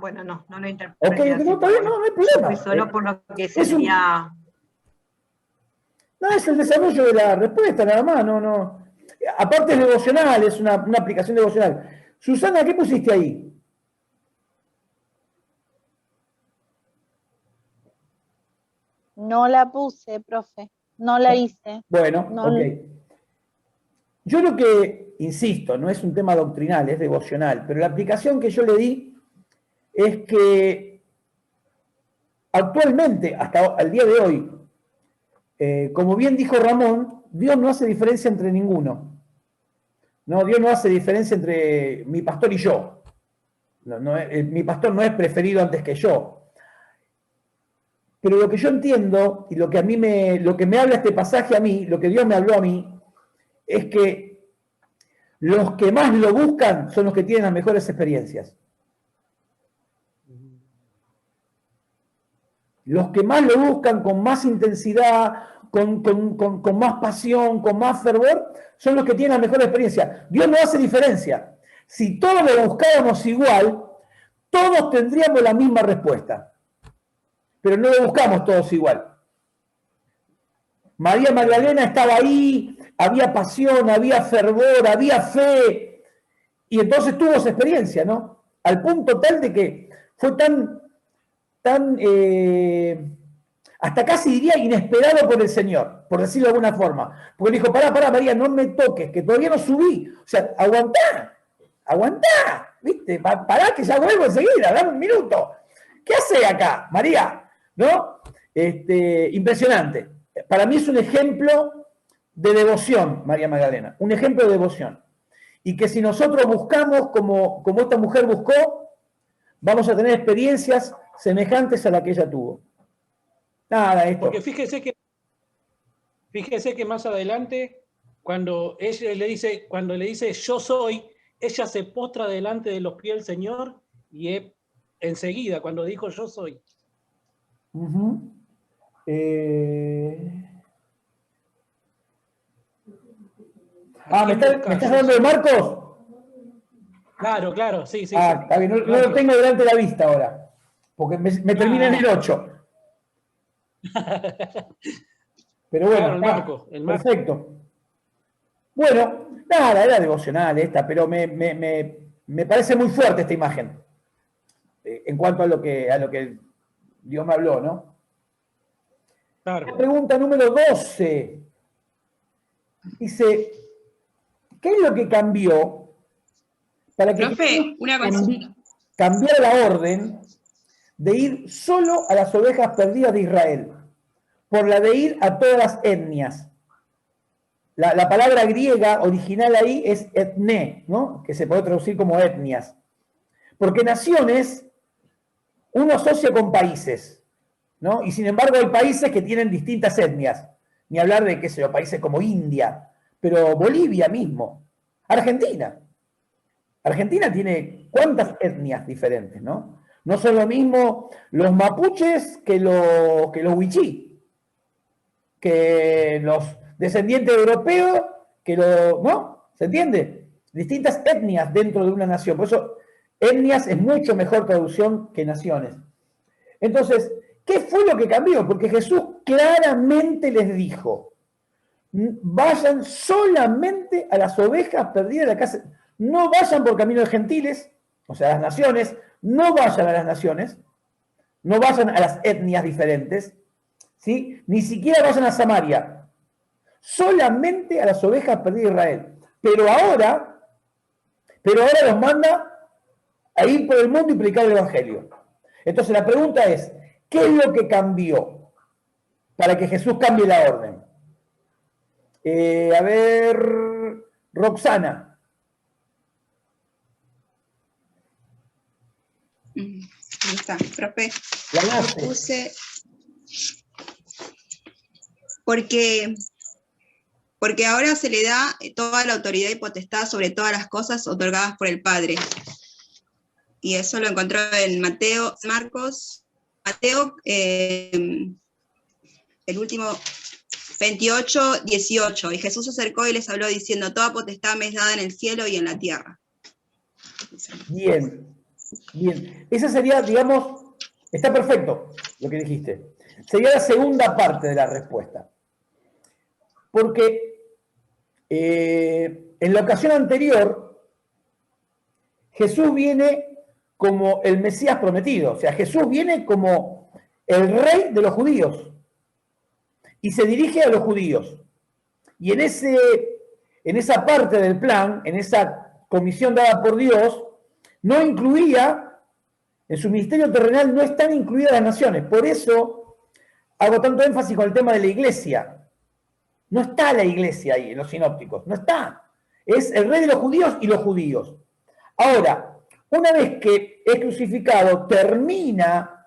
Bueno, no lo interpreté. Ok, no, todavía no hay problema. Fui solo por lo que sería... No, es el desarrollo de la respuesta, nada más, no. Aparte es devocional, es una aplicación devocional. Susana, ¿qué pusiste ahí? No la puse, profe, no la hice. Bueno, no, ok. Yo lo que, insisto, no es un tema doctrinal, es devocional, pero la aplicación que yo le di es que actualmente, hasta el día de hoy, como bien dijo Ramón, Dios no hace diferencia entre ninguno. No, Dios no hace diferencia entre mi pastor y yo. Mi pastor no es preferido antes que yo. Pero lo que yo entiendo, y lo que me habla este pasaje a mí, lo que Dios me habló a mí, es que los que más lo buscan son los que tienen las mejores experiencias. Los que más lo buscan con más intensidad, con más pasión, con más fervor, son los que tienen la mejor experiencia. Dios no hace diferencia. Si todos lo buscáramos igual, todos tendríamos la misma respuesta. Pero no lo buscamos todos igual. María Magdalena estaba ahí, había pasión, había fervor, había fe, y entonces tuvo esa experiencia, ¿no? Al punto tal de que fue tan hasta casi diría inesperado por el Señor, por decirlo de alguna forma. Porque le dijo, pará, María, no me toques, que todavía no subí. O sea, aguantá, ¿viste? Pará, que ya vuelvo enseguida, dame un minuto. ¿Qué hace acá, María? ¿No? Impresionante. Para mí es un ejemplo de devoción, María Magdalena, un ejemplo de devoción. Y que si nosotros buscamos como esta mujer buscó, vamos a tener experiencias semejantes a la que ella tuvo. Nada, esto. Porque fíjese que más adelante, cuando le dice yo soy, ella se postra delante de los pies del Señor y enseguida, cuando dijo yo soy. ¿me estás hablando de Marcos? Claro, sí. Está bien, no lo tengo delante de la vista ahora, porque me termina en el 8. Pero bueno, claro, el marco. Perfecto. Bueno, nada, era devocional esta, pero me parece muy fuerte esta imagen en cuanto a lo que Dios me habló, ¿no? Claro. La pregunta número 12 dice, ¿qué es lo que cambió para que Profe, una cosa. cambiara la orden de ir solo a las ovejas perdidas de Israel, por la de ir a todas las etnias? La palabra griega original ahí es etné, ¿no? Que se puede traducir como etnias. Porque naciones uno asocia con países, ¿no? Y sin embargo hay países que tienen distintas etnias. Ni hablar de, qué sé yo, países como India, pero Bolivia mismo. Argentina. Argentina tiene cuántas etnias diferentes, ¿no? No son lo mismo los mapuches que los wichí, que los descendientes europeos, ¿no? ¿Se entiende? Distintas etnias dentro de una nación. Por eso, etnias es mucho mejor traducción que naciones. Entonces, ¿qué fue lo que cambió? Porque Jesús claramente les dijo, vayan solamente a las ovejas perdidas de la casa. No vayan por camino de gentiles, o sea, las naciones, no vayan a las naciones, no vayan a las etnias diferentes, ¿sí? Ni siquiera vayan a Samaria, solamente a las ovejas perdidas de Israel. Pero ahora los manda a ir por el mundo y predicar el Evangelio. Entonces la pregunta es, ¿qué es lo que cambió para que Jesús cambie la orden? A ver, Roxana. Ahí está, profe. La puse porque ahora se le da toda la autoridad y potestad sobre todas las cosas otorgadas por el Padre. Y eso lo encontró en Mateo, el último 28, 18. Y Jesús se acercó y les habló diciendo, toda potestad me es dada en el cielo y en la tierra. Bien. Esa sería, digamos, está perfecto lo que dijiste. Sería la segunda parte de la respuesta. Porque en la ocasión anterior, Jesús viene como el Mesías prometido. O sea, Jesús viene como el rey de los judíos. Y se dirige a los judíos. Y en esa parte del plan, en esa comisión dada por Dios, no incluía, en su ministerio terrenal no están incluidas las naciones. Por eso hago tanto énfasis con el tema de la iglesia. No está la iglesia ahí en los sinópticos, no está. Es el rey de los judíos y los judíos. Ahora, una vez que es crucificado, termina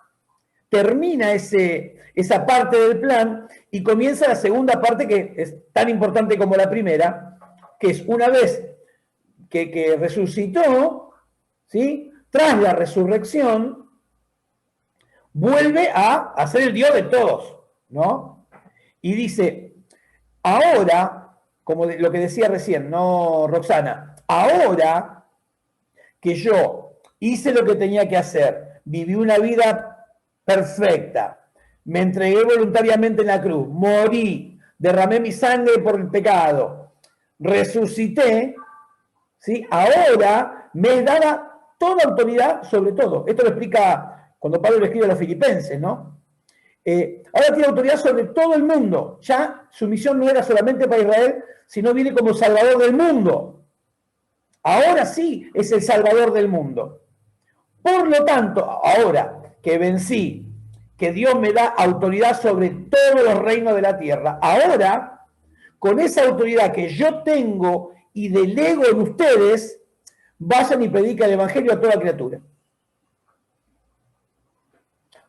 esa parte del plan y comienza la segunda parte que es tan importante como la primera, que es una vez que resucitó, ¿sí? Tras la resurrección, vuelve a ser el Dios de todos, ¿no? Y dice, ahora, como lo que decía recién, ¿no, Roxana? Ahora que yo hice lo que tenía que hacer, viví una vida perfecta, me entregué voluntariamente en la cruz, morí, derramé mi sangre por el pecado, resucité, ¿sí? Ahora me es dada toda autoridad sobre todo. Esto lo explica cuando Pablo le escribe a los filipenses, ¿no? Ahora tiene autoridad sobre todo el mundo. Ya su misión no era solamente para Israel, sino viene como Salvador del mundo. Ahora sí es el Salvador del mundo. Por lo tanto, ahora que vencí, que Dios me da autoridad sobre todos los reinos de la tierra, ahora, con esa autoridad que yo tengo y delego en ustedes, vayan y predican el Evangelio a toda criatura.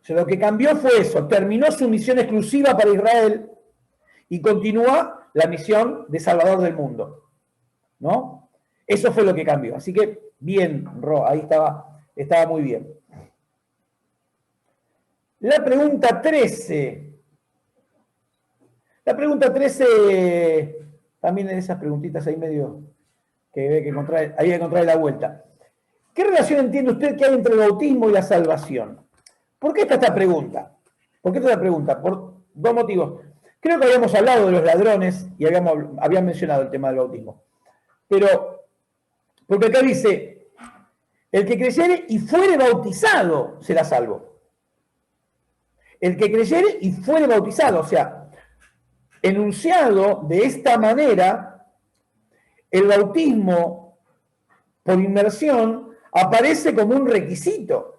O sea, lo que cambió fue eso, terminó su misión exclusiva para Israel y continúa la misión de Salvador del mundo, ¿no? Eso fue lo que cambió. Así que, bien, Ro, ahí estaba muy bien. La pregunta 13. La pregunta 13, también en esas preguntitas ahí medio que había que encontrar la vuelta. ¿Qué relación entiende usted que hay entre el bautismo y la salvación? ¿Por qué está esta pregunta? Por dos motivos. Creo que habíamos hablado de los ladrones y habían mencionado el tema del bautismo. Pero, porque acá dice, el que creyere y fuere bautizado será salvo. El que creyere y fuere bautizado, o sea, enunciado de esta manera, el bautismo por inmersión aparece como un requisito.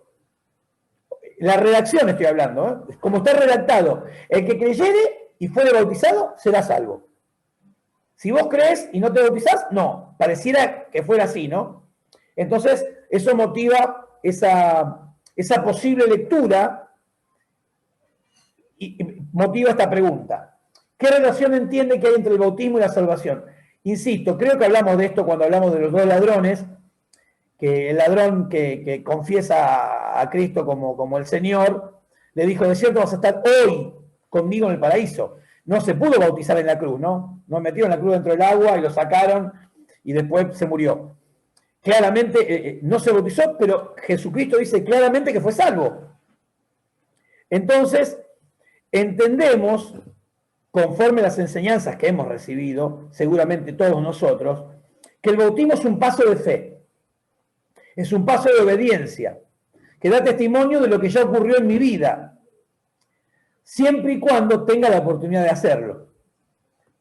La redacción estoy hablando, ¿eh? Como está redactado, el que creyere y fuere bautizado será salvo. Si vos crees y no te bautizás, no, pareciera que fuera así, ¿no? Entonces, eso motiva esa posible lectura y motiva esta pregunta. ¿Qué relación entiende que hay entre el bautismo y la salvación? Insisto, creo que hablamos de esto cuando hablamos de los dos ladrones, que el ladrón que confiesa a Cristo como el Señor, le dijo, de cierto vas a estar hoy conmigo en el paraíso. No se pudo bautizar en la cruz, ¿no? No metieron la cruz dentro del agua y lo sacaron y después se murió. Claramente no se bautizó, pero Jesucristo dice claramente que fue salvo. Entonces, entendemos, conforme las enseñanzas que hemos recibido, seguramente todos nosotros, que el bautismo es un paso de fe, es un paso de obediencia. que da testimonio de lo que ya ocurrió en mi vida, siempre y cuando tenga la oportunidad de hacerlo,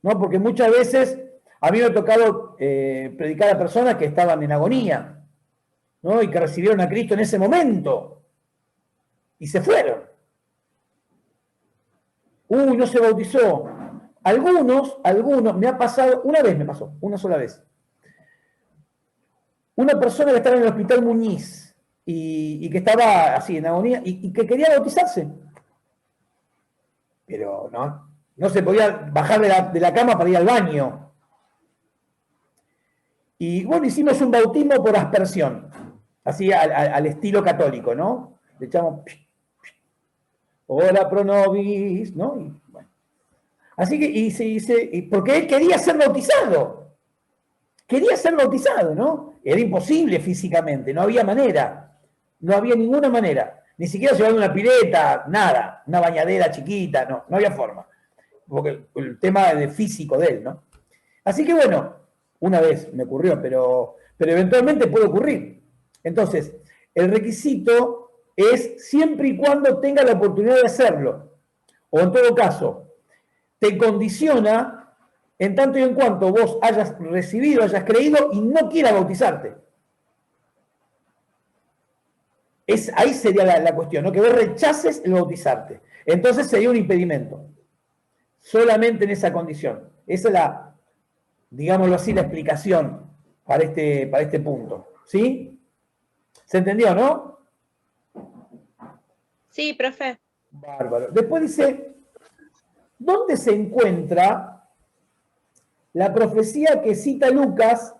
¿no? Porque muchas veces a mí me ha tocado predicar a personas que estaban en agonía, ¿no? Y que recibieron a Cristo en ese momento y se fueron. Uy, no se bautizó. Algunos, me ha pasado, una vez me pasó, una sola vez. Una persona que estaba en el hospital Muñiz y que estaba así en agonía y que quería bautizarse. Pero no se podía bajar de la cama para ir al baño. Y bueno, hicimos un bautismo por aspersión, así al estilo católico, ¿no? Le echamos, ora pro nobis, ¿no? Y, bueno. Así que, porque él quería ser bautizado. Quería ser bautizado, ¿no? Era imposible físicamente, no había manera. No había ninguna manera. Ni siquiera llevando una pileta, nada. Una bañadera chiquita, no había forma. Porque el tema de físico de él, ¿no? Así que bueno, una vez me ocurrió, pero eventualmente puede ocurrir. Entonces, el requisito es siempre y cuando tenga la oportunidad de hacerlo. O en todo caso, te condiciona en tanto y en cuanto vos hayas recibido, hayas creído y no quieras bautizarte. Ahí sería la cuestión, ¿no? Que vos rechaces el bautizarte. Entonces sería un impedimento. Solamente en esa condición. Esa es la, digámoslo así, la explicación para este punto. ¿Sí? ¿Se entendió, no? Sí, profe. Bárbaro. Después dice, ¿dónde se encuentra la profecía que cita Lucas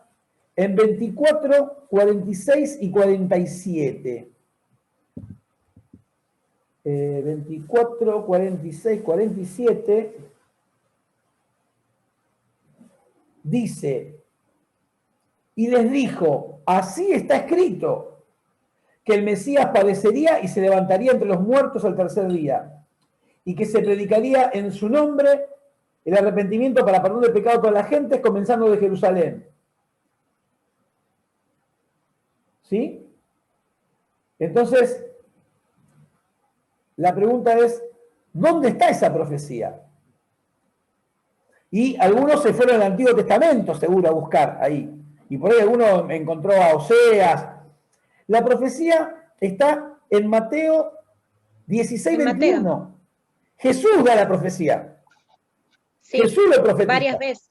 en 24, 46 y 47? 24, 46, 47 dice, y les dijo, así está escrito, que el Mesías padecería y se levantaría entre los muertos al tercer día, y que se predicaría en su nombre el arrepentimiento para perdón de pecado a todas las gentes, comenzando de Jerusalén. ¿Sí? Entonces, la pregunta es, ¿dónde está esa profecía? Y algunos se fueron al Antiguo Testamento, seguro, a buscar ahí. Y por ahí alguno encontró a Oseas. La profecía está en Mateo 16, 21. Jesús da la profecía. Sí, Jesús lo profetiza. varias veces.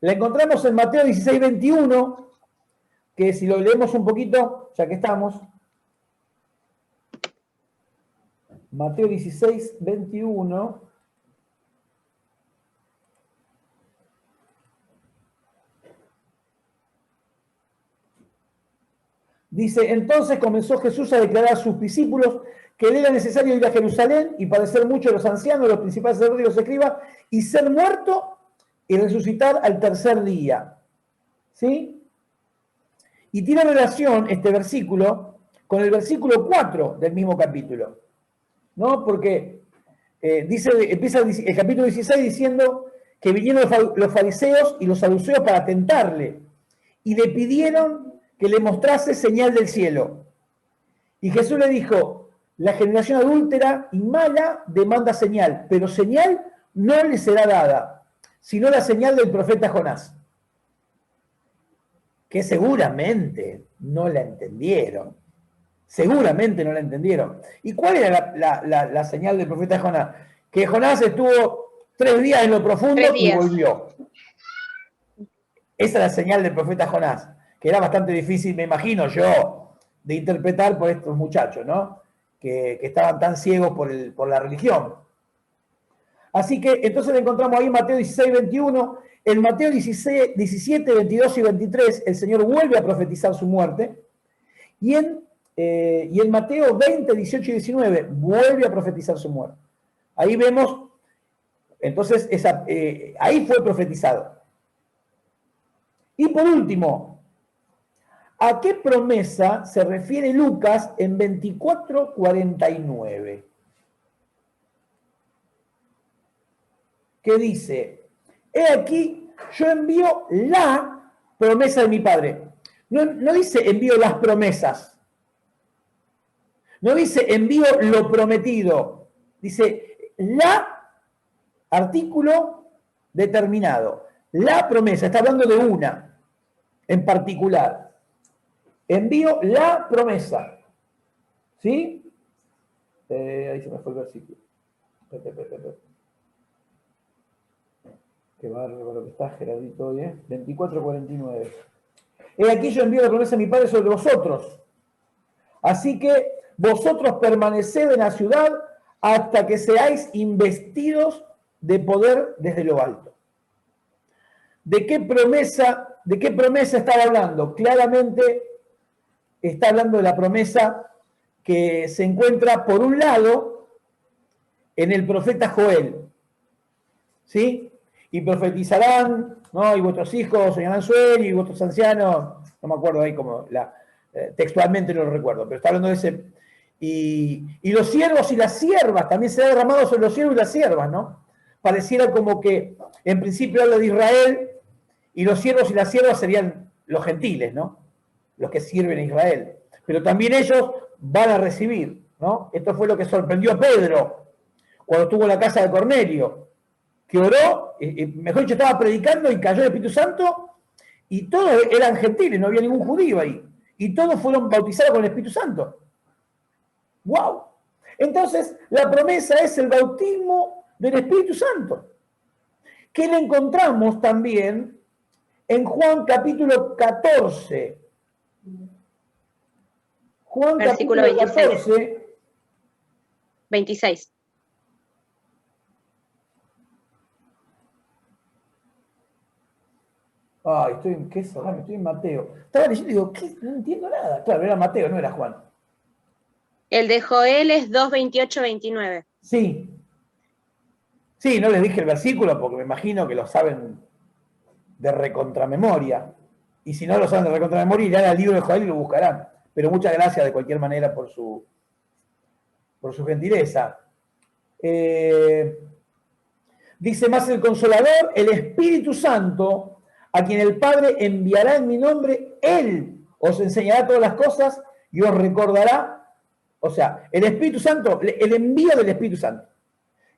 La encontramos en Mateo 16, 21, que si lo leemos un poquito, ya que estamos. Mateo 16, 21. Dice, entonces comenzó Jesús a declarar a sus discípulos que le era necesario ir a Jerusalén y padecer mucho de los ancianos, de los principales sacerdotes y los escribas, y ser muerto y resucitar al tercer día. ¿Sí? Y tiene relación este versículo con el versículo 4 del mismo capítulo, ¿no? Porque empieza el capítulo 16 diciendo que vinieron los fariseos y los saduceos para tentarle y le pidieron que le mostrase señal del cielo. Y Jesús le dijo, la generación adúltera y mala demanda señal, pero señal no le será dada, sino la señal del profeta Jonás. Que seguramente no la entendieron. Seguramente no la entendieron. ¿Y cuál era la señal del profeta Jonás? Que Jonás estuvo 3 días en lo profundo y volvió. Esa es la señal del profeta Jonás, que era bastante difícil, me imagino yo, de interpretar por estos muchachos, ¿no? Que estaban tan ciegos por la religión. Así que entonces le encontramos ahí en Mateo 16, 21. En Mateo 17, 22 y 23, el Señor vuelve a profetizar su muerte. Y en Mateo 20, 18 y 19, vuelve a profetizar su muerte. Ahí vemos, entonces, ahí fue profetizado. Y por último, ¿a qué promesa se refiere Lucas en 24:49? Que dice, he aquí, yo envío la promesa de mi Padre. No dice envío las promesas. No dice envío lo prometido. Dice la artículo determinado. La promesa, está hablando de una en particular. Envío la promesa. ¿Sí? Ahí se me fue el versículo. Qué bárbaro que está Gerardito hoy, ¿eh? 24:49. He aquí yo envío la promesa a mi Padre sobre vosotros. Así que vosotros permaneced en la ciudad hasta que seáis investidos de poder desde lo alto. ¿De qué promesa estaba hablando? Claramente está hablando de la promesa que se encuentra, por un lado, en el profeta Joel. ¿Sí? Y profetizarán, ¿no? Y vuestros hijos soñarán sueños, y vuestros ancianos, no me acuerdo ahí como textualmente no lo recuerdo, pero está hablando de ese. Y los siervos y las siervas, también será derramado sobre los siervos y las siervas, ¿no? Pareciera como que en principio habla de Israel, y los siervos y las siervas serían los gentiles, ¿no? Los que sirven a Israel. Pero también ellos van a recibir, ¿no? Esto fue lo que sorprendió a Pedro cuando estuvo en la casa de Cornelio, que oró, mejor dicho, estaba predicando y cayó el Espíritu Santo, y todos eran gentiles, no había ningún judío ahí. Y todos fueron bautizados con el Espíritu Santo. ¡Wow! Entonces, la promesa es el bautismo del Espíritu Santo, que le encontramos también en Juan capítulo 14. Juan Versículo capítulo 26. 14. 26. Ay, estoy en Mateo. Estaba leyendo y digo, ¿qué? No entiendo nada. Claro, era Mateo, no era Juan. El de Joel es 2:28-29. Sí. Sí, no les dije el versículo porque me imagino que lo saben de recontramemoria. Y si no lo saben de recontramemoria, irán al libro de Joel y lo buscarán. Pero muchas gracias de cualquier manera por su gentileza. Dice más el Consolador, el Espíritu Santo, a quien el Padre enviará en mi nombre, Él os enseñará todas las cosas y os recordará. O sea, el Espíritu Santo, el envío del Espíritu Santo,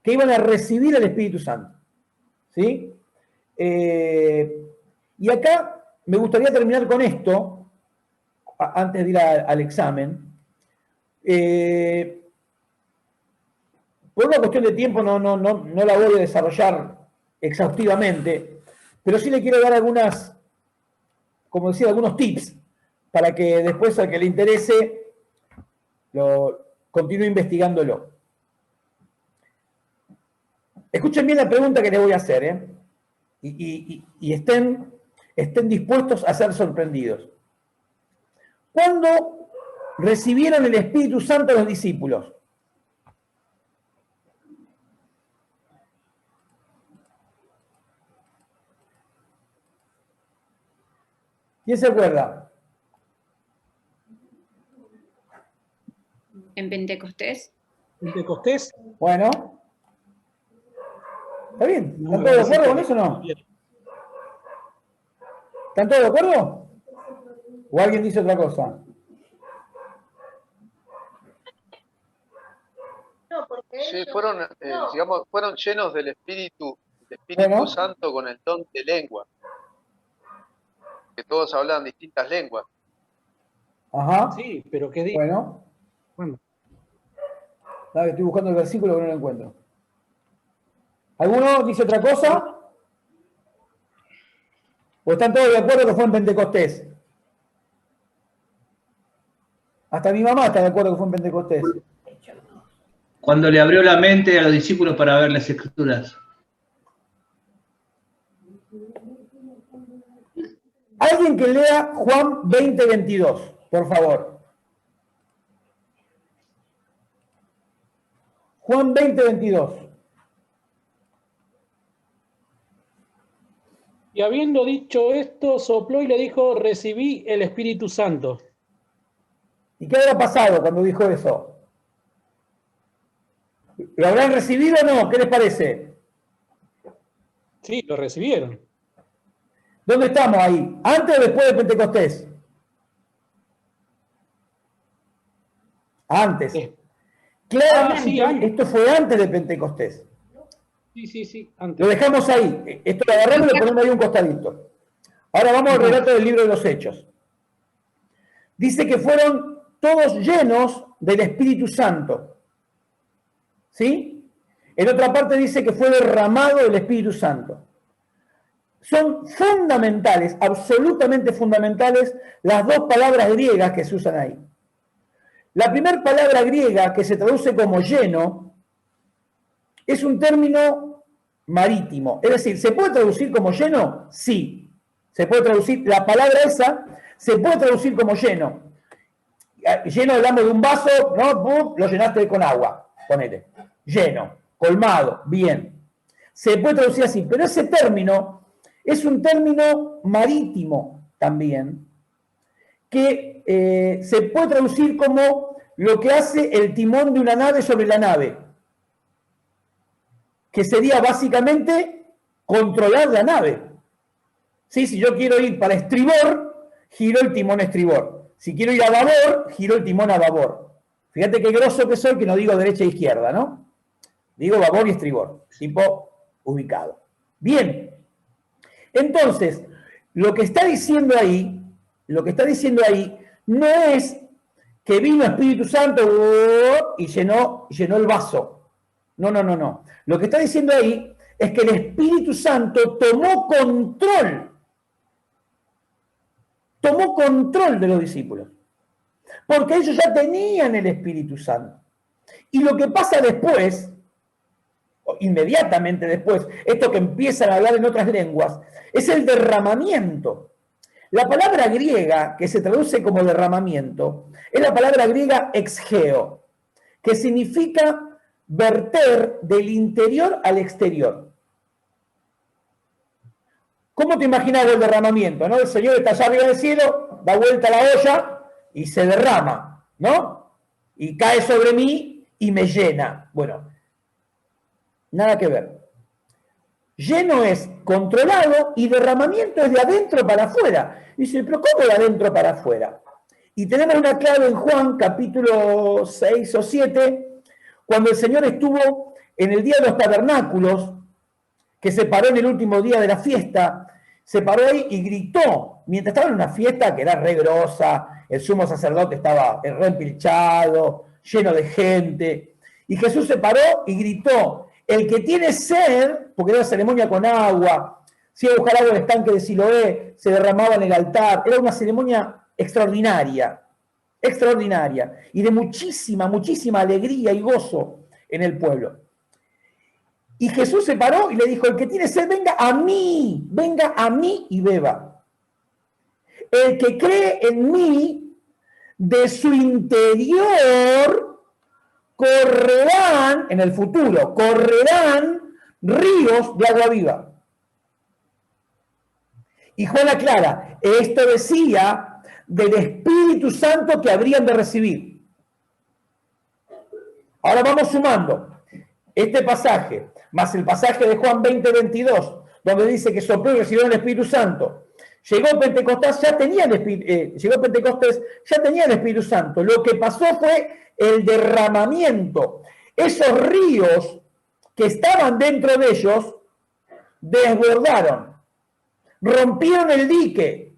que iban a recibir el Espíritu Santo. ¿Sí? Y acá me gustaría terminar con esto, antes de ir al examen. Por una cuestión de tiempo no la voy a desarrollar exhaustivamente, pero sí le quiero dar algunas, como decía, algunos tips para que después al que le interese continúe investigándolo. Escuchen bien la pregunta que les voy a hacer, ¿eh? Y estén dispuestos a ser sorprendidos. ¿Cuándo recibieron el Espíritu Santo los discípulos? ¿Quién se acuerda? ¿En Pentecostés? ¿Pentecostés? Bueno. ¿Está bien? ¿Están todos de acuerdo con eso o no? ¿Están todos de acuerdo? ¿O alguien dice otra cosa? Sí, fueron, digamos, fueron llenos del Espíritu Bueno. Santo con el don de lengua. Que todos hablaban distintas lenguas. Ajá. Sí, pero ¿qué dice? Bueno. Bueno. Estoy buscando el versículo que no lo encuentro. ¿Alguno dice otra cosa? ¿O están todos de acuerdo que fue en Pentecostés? Hasta mi mamá está de acuerdo que fue en Pentecostés. Cuando le abrió la mente a los discípulos para ver las Escrituras. Alguien que lea Juan 20:22, por favor. Juan 20:22. Y habiendo dicho esto, sopló y le dijo, recibí el Espíritu Santo. ¿Y qué habrá pasado cuando dijo eso? ¿Lo habrán recibido o no? ¿Qué les parece? Sí, lo recibieron. ¿Dónde estamos ahí? ¿Antes o después de Pentecostés? Antes. Claramente, sí, antes. esto fue antes de Pentecostés. Sí, antes. Lo dejamos ahí. Esto lo agarramos y lo ponemos ahí un costadito. Ahora vamos al relato del libro de los Hechos. Dice que fueron todos llenos del Espíritu Santo. ¿Sí? En otra parte dice que fue derramado el Espíritu Santo. Son fundamentales, absolutamente fundamentales, las dos palabras griegas que se usan ahí. La primera palabra griega, que se traduce como lleno, es un término marítimo. Es decir, ¿se puede traducir como lleno? Sí. Se puede traducir, la palabra esa se puede traducir como lleno. Lleno hablamos de un vaso, ¿no? Lo llenaste con agua, ponele. Lleno, colmado, bien. Se puede traducir así, pero ese término es un término marítimo también, que se puede traducir como lo que hace el timón de una nave sobre la nave, que sería básicamente controlar la nave. ¿Sí? Si yo quiero ir para estribor, giro el timón a estribor. Si quiero ir a babor, giro el timón a babor. Fíjate qué grosso que soy, que no digo derecha e izquierda, ¿no? Digo babor y estribor, tipo ubicado. Bien. Entonces, lo que está diciendo ahí no es que vino Espíritu Santo y llenó el vaso. No. Lo que está diciendo ahí es que el Espíritu Santo tomó control de los discípulos. Porque ellos ya tenían el Espíritu Santo. Y lo que pasa después, inmediatamente después, esto que empiezan a hablar en otras lenguas, es el derramamiento. La palabra griega que se traduce como derramamiento es la palabra griega exgeo, que significa verter del interior al exterior. ¿Cómo te imaginas el derramamiento? ¿No? El Señor está allá arriba del cielo, da vuelta a la olla y se derrama, ¿no? Y cae sobre mí y me llena. Bueno, nada que ver. Lleno es controlado y derramamiento es de adentro para afuera. Dice, pero ¿cómo de adentro para afuera? Y tenemos una clave en Juan, capítulo 6 o 7, cuando el Señor estuvo en el día de los tabernáculos, que se paró en el último día de la fiesta, se paró ahí y gritó, mientras estaba en una fiesta que era re grosa, el sumo sacerdote estaba re empilchado, lleno de gente, y Jesús se paró y gritó, el que tiene sed, porque era una ceremonia con agua, se iba a buscar agua en el estanque de Siloé, se derramaba en el altar, era una ceremonia extraordinaria, y de muchísima alegría y gozo en el pueblo. Y Jesús se paró y le dijo, el que tiene sed, venga a mí y beba. El que cree en mí, de su interior correrán, en el futuro, ríos de agua viva. Y Juan aclara, esto decía del Espíritu Santo que habrían de recibir. Ahora vamos sumando este pasaje, más el pasaje de Juan 20:22, donde dice que sopló y recibió el Espíritu Santo. Llegó Pentecostés, ya tenía el Espíritu Santo. Lo que pasó fue el derramamiento. Esos ríos que estaban dentro de ellos desbordaron, rompieron el dique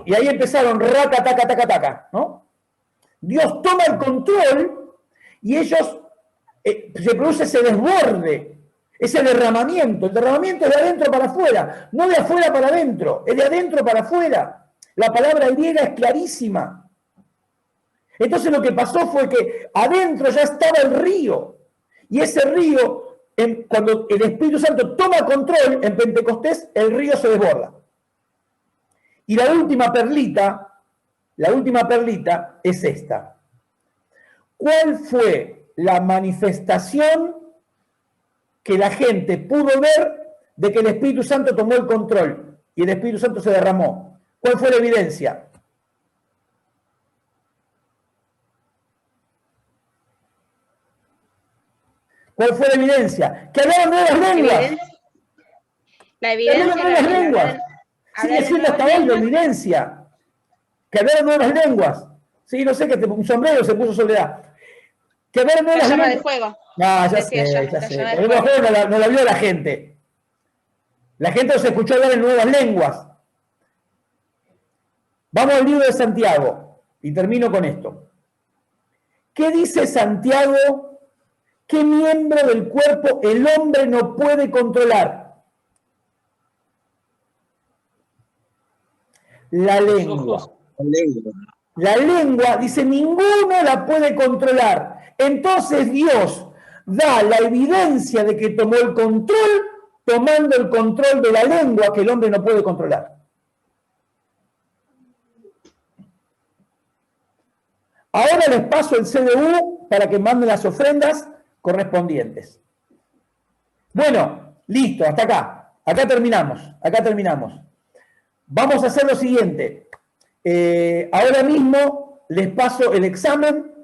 y ahí empezaron raca, taca, taca, taca, ¿no? Dios toma el control y ellos se produce ese desborde, ese derramamiento. El derramamiento es de adentro para afuera, no de afuera para adentro, es de adentro para afuera. La palabra griega es clarísima. Entonces lo que pasó fue que adentro ya estaba el río, y ese río, cuando el Espíritu Santo toma control en Pentecostés, el río se desborda. Y la última perlita es esta. ¿Cuál fue la manifestación que la gente pudo ver de que el Espíritu Santo tomó el control y el Espíritu Santo se derramó? ¿Cuál fue la evidencia? ¿Cuál fue la evidencia? Que hablaban nuevas lenguas. La evidencia. Que hablaban nuevas lenguas. Sigue siendo hasta hoy la evidencia. Que hablaban nuevas lenguas. Sí, no sé, un sombrero se puso Soledad. Que ver nuevas La llama de lenguas. fuego. No, ya Decía sé, yo, ya la sé. llama de Pero fuego. no la vio la gente. La gente los escuchó hablar en nuevas lenguas. Vamos al libro de Santiago y termino con esto. ¿Qué dice Santiago? ¿Qué miembro del cuerpo el hombre no puede controlar? La lengua. La lengua, dice, ninguno la puede controlar. Entonces Dios da la evidencia de que tomó el control, tomando el control de la lengua que el hombre no puede controlar. Ahora les paso el CDU para que manden las ofrendas correspondientes. Bueno, listo, hasta acá. Acá terminamos. Vamos a hacer lo siguiente. Ahora mismo les paso el examen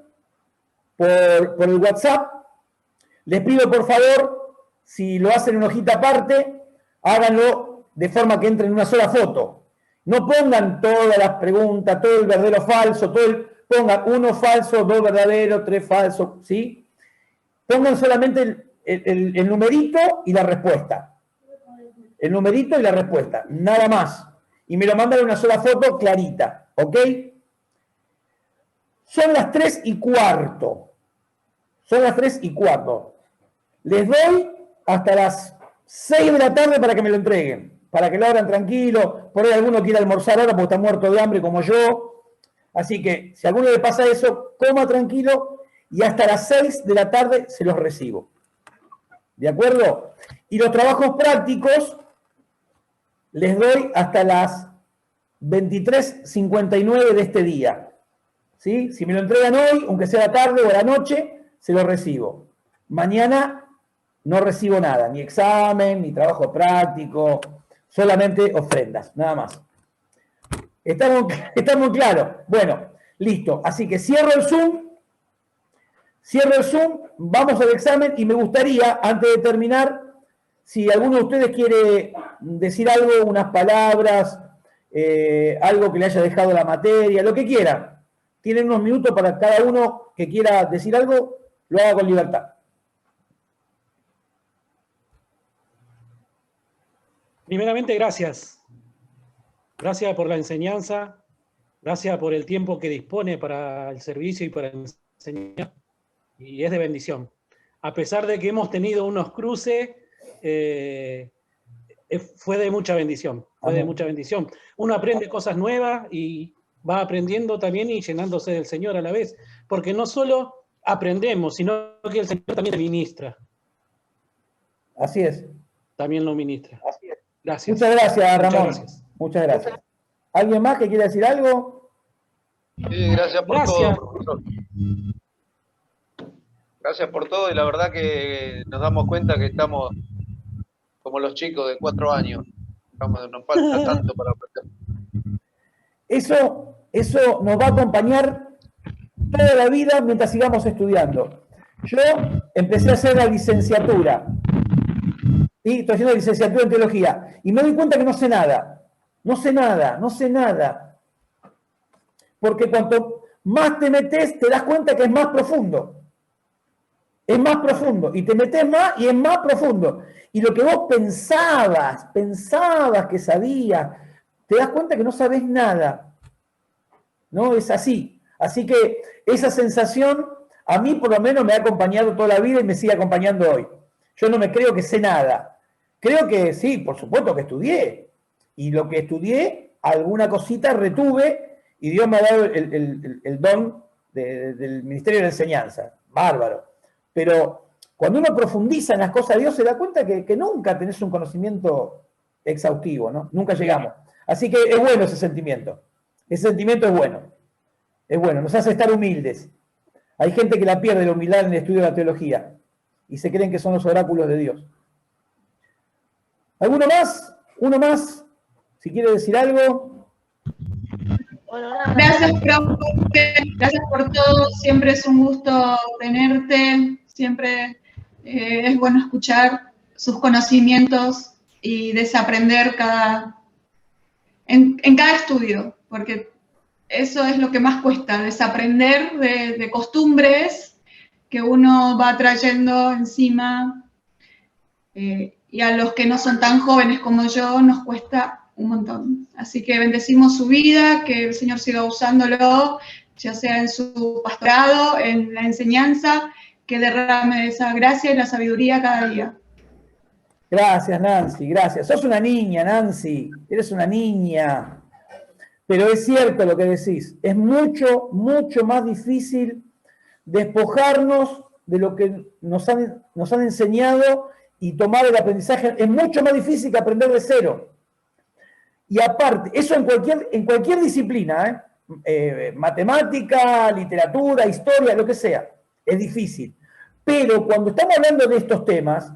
por el WhatsApp. Les pido, por favor, si lo hacen en hojita aparte, háganlo de forma que entre en una sola foto. No pongan todas las preguntas, todo el verdadero falso, pongan 1 falso, 2 verdadero, 3 falso, ¿sí? Pongan solamente el numerito y la respuesta. El numerito y la respuesta, nada más. Y me lo mandan en una sola foto clarita, ¿ok? Son las 3:15. Son las 3:15. Les doy hasta las 6 de la tarde para que me lo entreguen, para que lo hagan tranquilo. Por ahí alguno quiere almorzar ahora porque está muerto de hambre como yo. Así que si a alguno le pasa eso, coma tranquilo y hasta las 6 de la tarde se los recibo. ¿De acuerdo? Y los trabajos prácticos les doy hasta las 23:59 de este día. ¿Sí? Si me lo entregan hoy, aunque sea la tarde o la noche, se lo recibo. Mañana no recibo nada, ni examen, ni trabajo práctico, solamente ofrendas, nada más. ¿Estamos claros? Bueno, listo. Así que cierro el Zoom, vamos al examen y me gustaría, antes de terminar, si alguno de ustedes quiere decir algo, unas palabras, algo que le haya dejado la materia, lo que quiera. Tienen unos minutos para cada uno que quiera decir algo, lo haga con libertad. Primeramente, gracias. Gracias por la enseñanza, gracias por el tiempo que dispone para el servicio y para enseñar. Y es de bendición. A pesar de que hemos tenido unos cruces, fue de mucha bendición. Uno aprende cosas nuevas y va aprendiendo también y llenándose del Señor a la vez. Porque no solo aprendemos, sino que el Señor también ministra. Así es. También lo ministra. Así es. Gracias. Muchas gracias, Ramón. Muchas gracias. ¿Alguien más que quiera decir algo? Sí, gracias por todo, profesor. Gracias por todo y la verdad que nos damos cuenta que estamos como los chicos de 4 años. Nos falta tanto para aprender. Eso nos va a acompañar toda la vida mientras sigamos estudiando. Yo empecé a hacer la licenciatura. ¿Sí? Estoy haciendo licenciatura en teología. Y me doy cuenta que no sé nada. No sé nada. Porque cuanto más te metes, te das cuenta que es más profundo. Es más profundo. Y te metes más y es más profundo. Y lo que vos pensabas que sabías, te das cuenta que no sabés nada. ¿No? Es así. Así que esa sensación a mí por lo menos me ha acompañado toda la vida y me sigue acompañando hoy. Yo no me creo que sé nada. Creo que sí, por supuesto que estudié. Y lo que estudié, alguna cosita retuve y Dios me ha dado el don del ministerio de la enseñanza. Bárbaro. Pero cuando uno profundiza en las cosas de Dios se da cuenta que nunca tenés un conocimiento exhaustivo, ¿no? Nunca llegamos. Así que es bueno ese sentimiento. Ese sentimiento es bueno. Es bueno, nos hace estar humildes. Hay gente que la pierde la humildad en el estudio de la teología y se creen que son los oráculos de Dios. ¿Alguno más? ¿Uno más? Si quiere decir algo. Gracias, profe. Gracias por todo. Siempre es un gusto tenerte. Siempre es bueno escuchar sus conocimientos y desaprender en cada estudio, porque eso es lo que más cuesta, desaprender de costumbres que uno va trayendo encima, y a los que no son tan jóvenes como yo nos cuesta un montón. Así que bendecimos su vida, que el Señor siga usándolo, ya sea en su pastorado, en la enseñanza, que derrame esa gracia y la sabiduría cada día. Gracias, Nancy, gracias. Sos una niña, Nancy, eres una niña. Pero es cierto lo que decís, es mucho, mucho más difícil despojarnos de lo que nos han enseñado y tomar el aprendizaje. Es mucho más difícil que aprender de cero. Y aparte, eso en cualquier disciplina, matemática, literatura, historia, lo que sea, es difícil. Pero cuando estamos hablando de estos temas,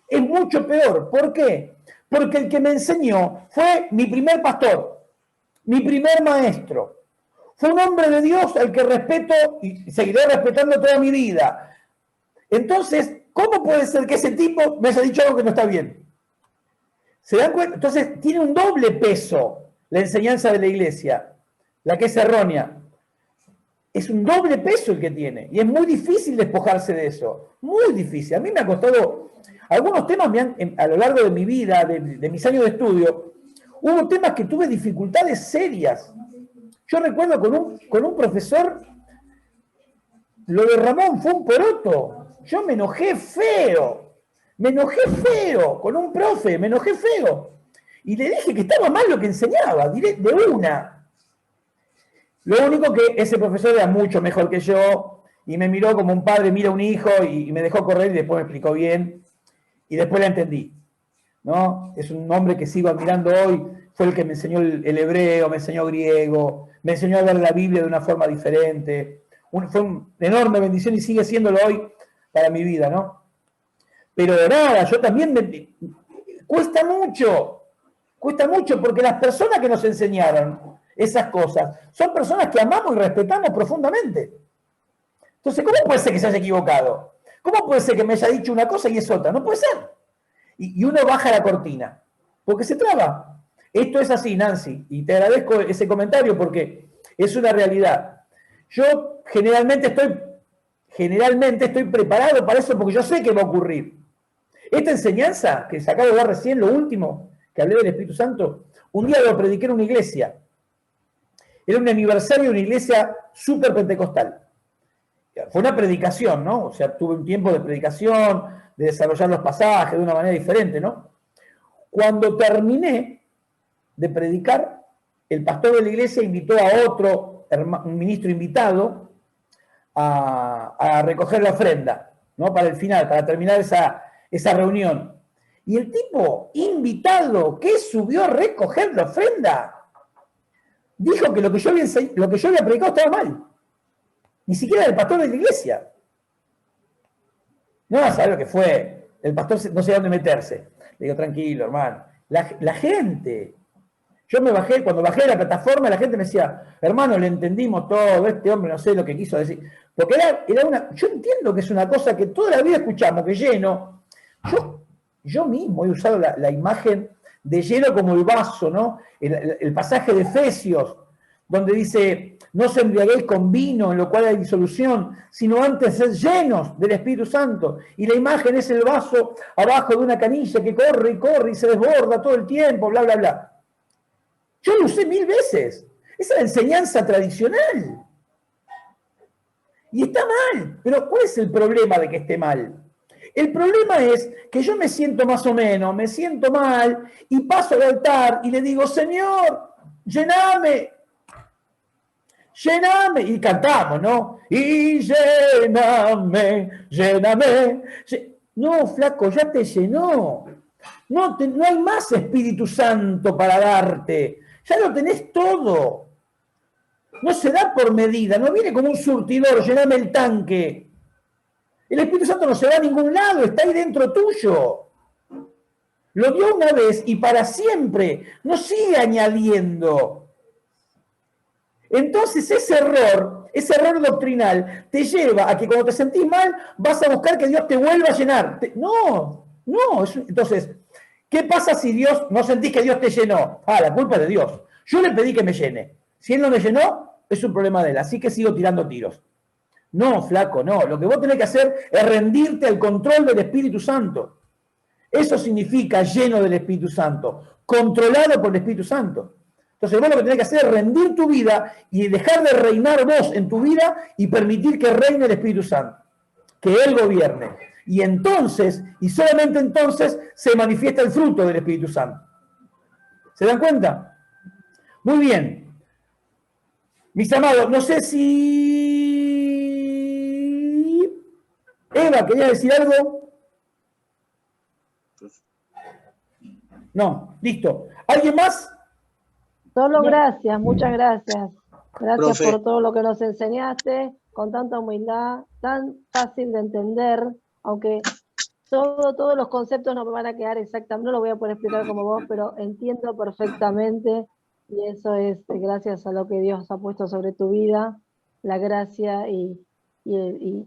es mucho peor. ¿Por qué? Porque el que me enseñó fue mi primer pastor, mi primer maestro. Fue un hombre de Dios al que respeto y seguiré respetando toda mi vida. Entonces, ¿cómo puede ser que ese tipo me haya dicho algo que no está bien? ¿Se dan cuenta? Entonces, tiene un doble peso la enseñanza de la iglesia, la que es errónea. Es un doble peso el que tiene. Y es muy difícil despojarse de eso. Muy difícil. A mí me ha costado... Algunos temas a lo largo de mi vida, de mis años de estudio, hubo temas que tuve dificultades serias. Yo recuerdo con un profesor, lo de Ramón fue un poroto. Yo me enojé feo. Con un profe, me enojé feo. Y le dije que estaba mal lo que enseñaba, de una. Lo único que ese profesor era mucho mejor que yo y me miró como un padre mira a un hijo y me dejó correr y después me explicó bien y después la entendí, ¿no? Es un hombre que sigo admirando hoy, fue el que me enseñó el hebreo, me enseñó griego, me enseñó a ver la Biblia de una forma diferente. Fue una enorme bendición y sigue siéndolo hoy para mi vida, ¿no? Pero nada, yo también cuesta mucho porque las personas que nos enseñaron esas cosas son personas que amamos y respetamos profundamente. Entonces, ¿cómo puede ser que se haya equivocado? ¿Cómo puede ser que me haya dicho una cosa y es otra? No puede ser. Y uno baja la cortina, porque se traba. Esto es así, Nancy, y te agradezco ese comentario porque es una realidad. Yo generalmente estoy preparado para eso porque yo sé que va a ocurrir. Esta enseñanza que se acaba de dar recién, lo último que hablé del Espíritu Santo, un día lo prediqué en una iglesia. Era un aniversario de una iglesia súper pentecostal. Fue una predicación, ¿no? O sea, tuve un tiempo de predicación, de desarrollar los pasajes de una manera diferente, ¿no? Cuando terminé de predicar, el pastor de la iglesia invitó a un ministro invitado a recoger la ofrenda, ¿no? Para el final, para terminar esa reunión. Y el tipo invitado que subió a recoger la ofrenda dijo que lo que yo había predicado estaba mal. Ni siquiera el pastor de la iglesia. No, ¿sabes lo que fue? El pastor no sabía dónde meterse. Le digo, tranquilo, hermano. La gente. Yo me bajé, cuando bajé de la plataforma, la gente me decía, hermano, le entendimos todo, este hombre no sé lo que quiso decir. Porque yo entiendo que es una cosa que toda la vida escuchamos, que lleno. Yo mismo he usado la imagen de lleno como el vaso, ¿no? El pasaje de Efesios, donde dice, no os embriaguéis con vino, en lo cual hay disolución, sino antes sed llenos del Espíritu Santo. Y la imagen es el vaso abajo de una canilla que corre y corre y se desborda todo el tiempo, bla, bla, bla. Yo lo usé 1000 veces. Esa es la enseñanza tradicional. Y está mal. Pero ¿cuál es el problema de que esté mal? El problema es que yo me siento más o menos, me siento mal, y paso al altar y le digo, Señor, llename, y cantamos, ¿no? Y lléname. No, flaco, ya te llenó. No hay más Espíritu Santo para darte. Ya lo tenés todo. No se da por medida, no viene como un surtidor, llename el tanque. El Espíritu Santo no se va a ningún lado, está ahí dentro tuyo. Lo dio una vez y para siempre, no sigue añadiendo. Entonces ese error doctrinal te lleva a que cuando te sentís mal vas a buscar que Dios te vuelva a llenar. No. Entonces, ¿qué pasa si Dios no sentís que Dios te llenó? La culpa es de Dios. Yo le pedí que me llene. Si Él no me llenó, es un problema de él, así que sigo tirando tiros. No, flaco, no. Lo que vos tenés que hacer es rendirte al control del Espíritu Santo. Eso significa lleno del Espíritu Santo, controlado por el Espíritu Santo. Entonces vos lo que tenés que hacer es rendir tu vida y dejar de reinar vos en tu vida y permitir que reine el Espíritu Santo, que Él gobierne. Y entonces, y solamente entonces, se manifiesta el fruto del Espíritu Santo. ¿Se dan cuenta? Muy bien. Mis amados, no sé si... Eva, ¿querías decir algo? No, listo. ¿Alguien más? Solo gracias, muchas gracias. Gracias Profe. por todo lo que nos enseñaste, con tanta humildad, tan fácil de entender, aunque todos los conceptos no me van a quedar exactamente, no lo voy a poder explicar como vos, pero entiendo perfectamente, y eso es gracias a lo que Dios ha puesto sobre tu vida, la gracia y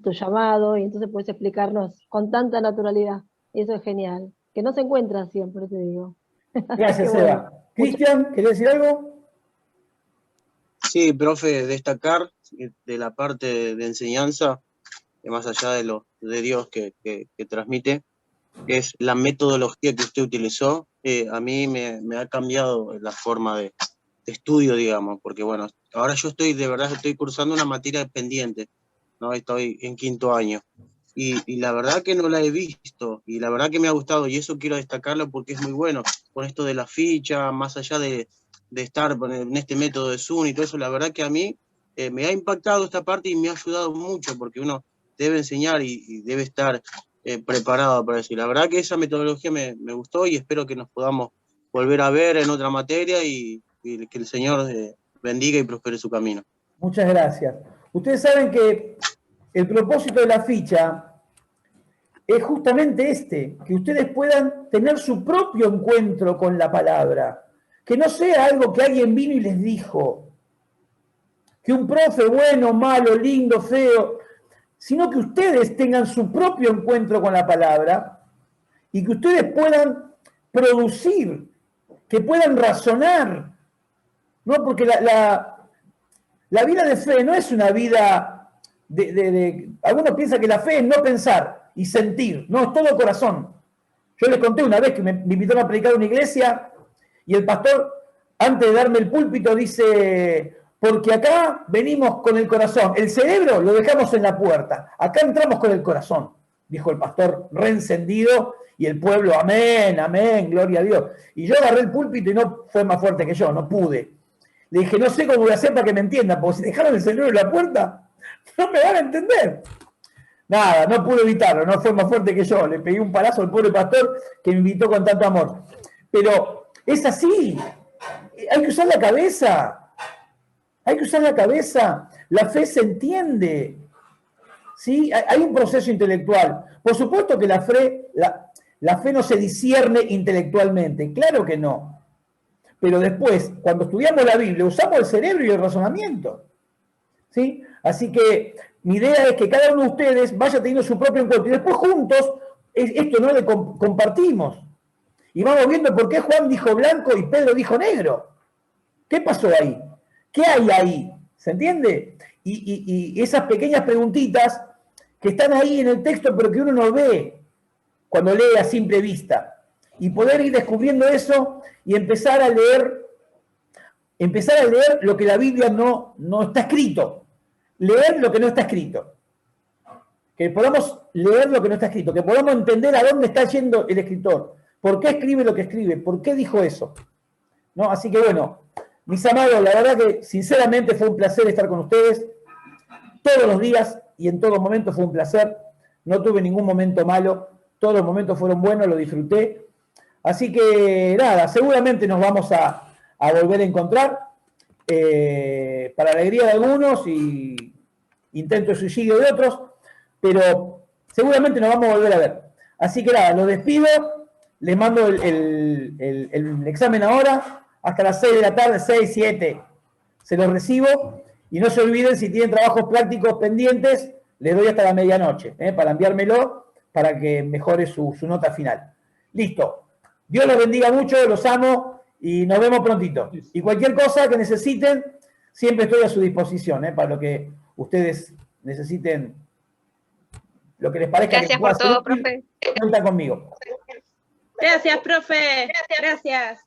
tu llamado, y entonces puedes explicarnos con tanta naturalidad, y eso es genial, que no se encuentra siempre, te digo. Gracias, Qué bueno. Eva. Cristian, ¿querés decir algo? Sí, profe, destacar de la parte de enseñanza, más allá de Dios que transmite, es la metodología que usted utilizó. A mí me ha cambiado la forma de estudio, digamos, porque bueno, ahora yo de verdad estoy cursando una materia pendiente, ¿no? Estoy en 5º año. Y la verdad que no la he visto, y la verdad que me ha gustado, y eso quiero destacarlo porque es muy bueno, con esto de la ficha, más allá de estar en este método de Zoom y todo eso, la verdad que a mí me ha impactado esta parte y me ha ayudado mucho, porque uno debe enseñar y debe estar preparado para eso. Y la verdad que esa metodología me gustó y espero que nos podamos volver a ver en otra materia y que el Señor bendiga y prospere su camino. Muchas gracias. Ustedes saben que el propósito de la ficha es justamente que ustedes puedan tener su propio encuentro con la palabra, que no sea algo que alguien vino y les dijo, que un profe bueno, malo, lindo, feo, sino que ustedes tengan su propio encuentro con la palabra y que ustedes puedan producir, que puedan razonar, ¿no? Porque la vida de fe no es una vida algunos piensan que la fe es no pensar y sentir, no, es todo corazón. Yo les conté una vez que me invitaron a predicar en una iglesia y el pastor, antes de darme el púlpito, dice, porque acá venimos con el corazón, el cerebro lo dejamos en la puerta, acá entramos con el corazón, dijo el pastor reencendido, y el pueblo, amén, amén, gloria a Dios. Y yo agarré el púlpito y no fue más fuerte que yo, no pude. Le dije, no sé cómo voy a hacer para que me entiendan, porque si dejaron el cerebro en la puerta, no me van a entender. Nada, no pude evitarlo, no fue más fuerte que yo. Le pegué un palazo al pobre pastor que me invitó con tanto amor. Pero es así, hay que usar la cabeza. Hay que usar la cabeza. La fe se entiende. ¿Sí? Hay un proceso intelectual. Por supuesto que la fe no se discierne intelectualmente. Claro que no. Pero después, cuando estudiamos la Biblia, usamos el cerebro y el razonamiento. ¿Sí? Así que mi idea es que cada uno de ustedes vaya teniendo su propio encuentro. Y después juntos, esto no le compartimos. Y vamos viendo por qué Juan dijo blanco y Pedro dijo negro. ¿Qué pasó ahí? ¿Qué hay ahí? ¿Se entiende? Y esas pequeñas preguntitas que están ahí en el texto, pero que uno no ve cuando lee a simple vista. Y poder ir descubriendo eso y empezar a leer lo que la Biblia no está escrito. Leer lo que no está escrito. Que podamos leer lo que no está escrito. Que podamos entender a dónde está yendo el escritor. ¿Por qué escribe lo que escribe? ¿Por qué dijo eso? ¿No? Así que bueno, mis amados, la verdad que sinceramente fue un placer estar con ustedes. Todos los días y en todo momento fue un placer. No tuve ningún momento malo. Todos los momentos fueron buenos, lo disfruté. Así que nada, seguramente nos vamos a volver a encontrar. Para alegría de algunos y intento de suicidio de otros, pero seguramente nos vamos a volver a ver. Así que nada, los despido, les mando el examen ahora, hasta las 6 de la tarde, 6, 7, se los recibo, y no se olviden, si tienen trabajos prácticos pendientes, les doy hasta la medianoche, para enviármelo, para que mejore su nota final. Listo. Dios los bendiga mucho, los amo, y nos vemos prontito. Y cualquier cosa que necesiten, Siempre estoy a su disposición, para lo que ustedes necesiten, lo que les parezca. Gracias por todo, profe. Cuenta conmigo. Gracias, profe. Gracias.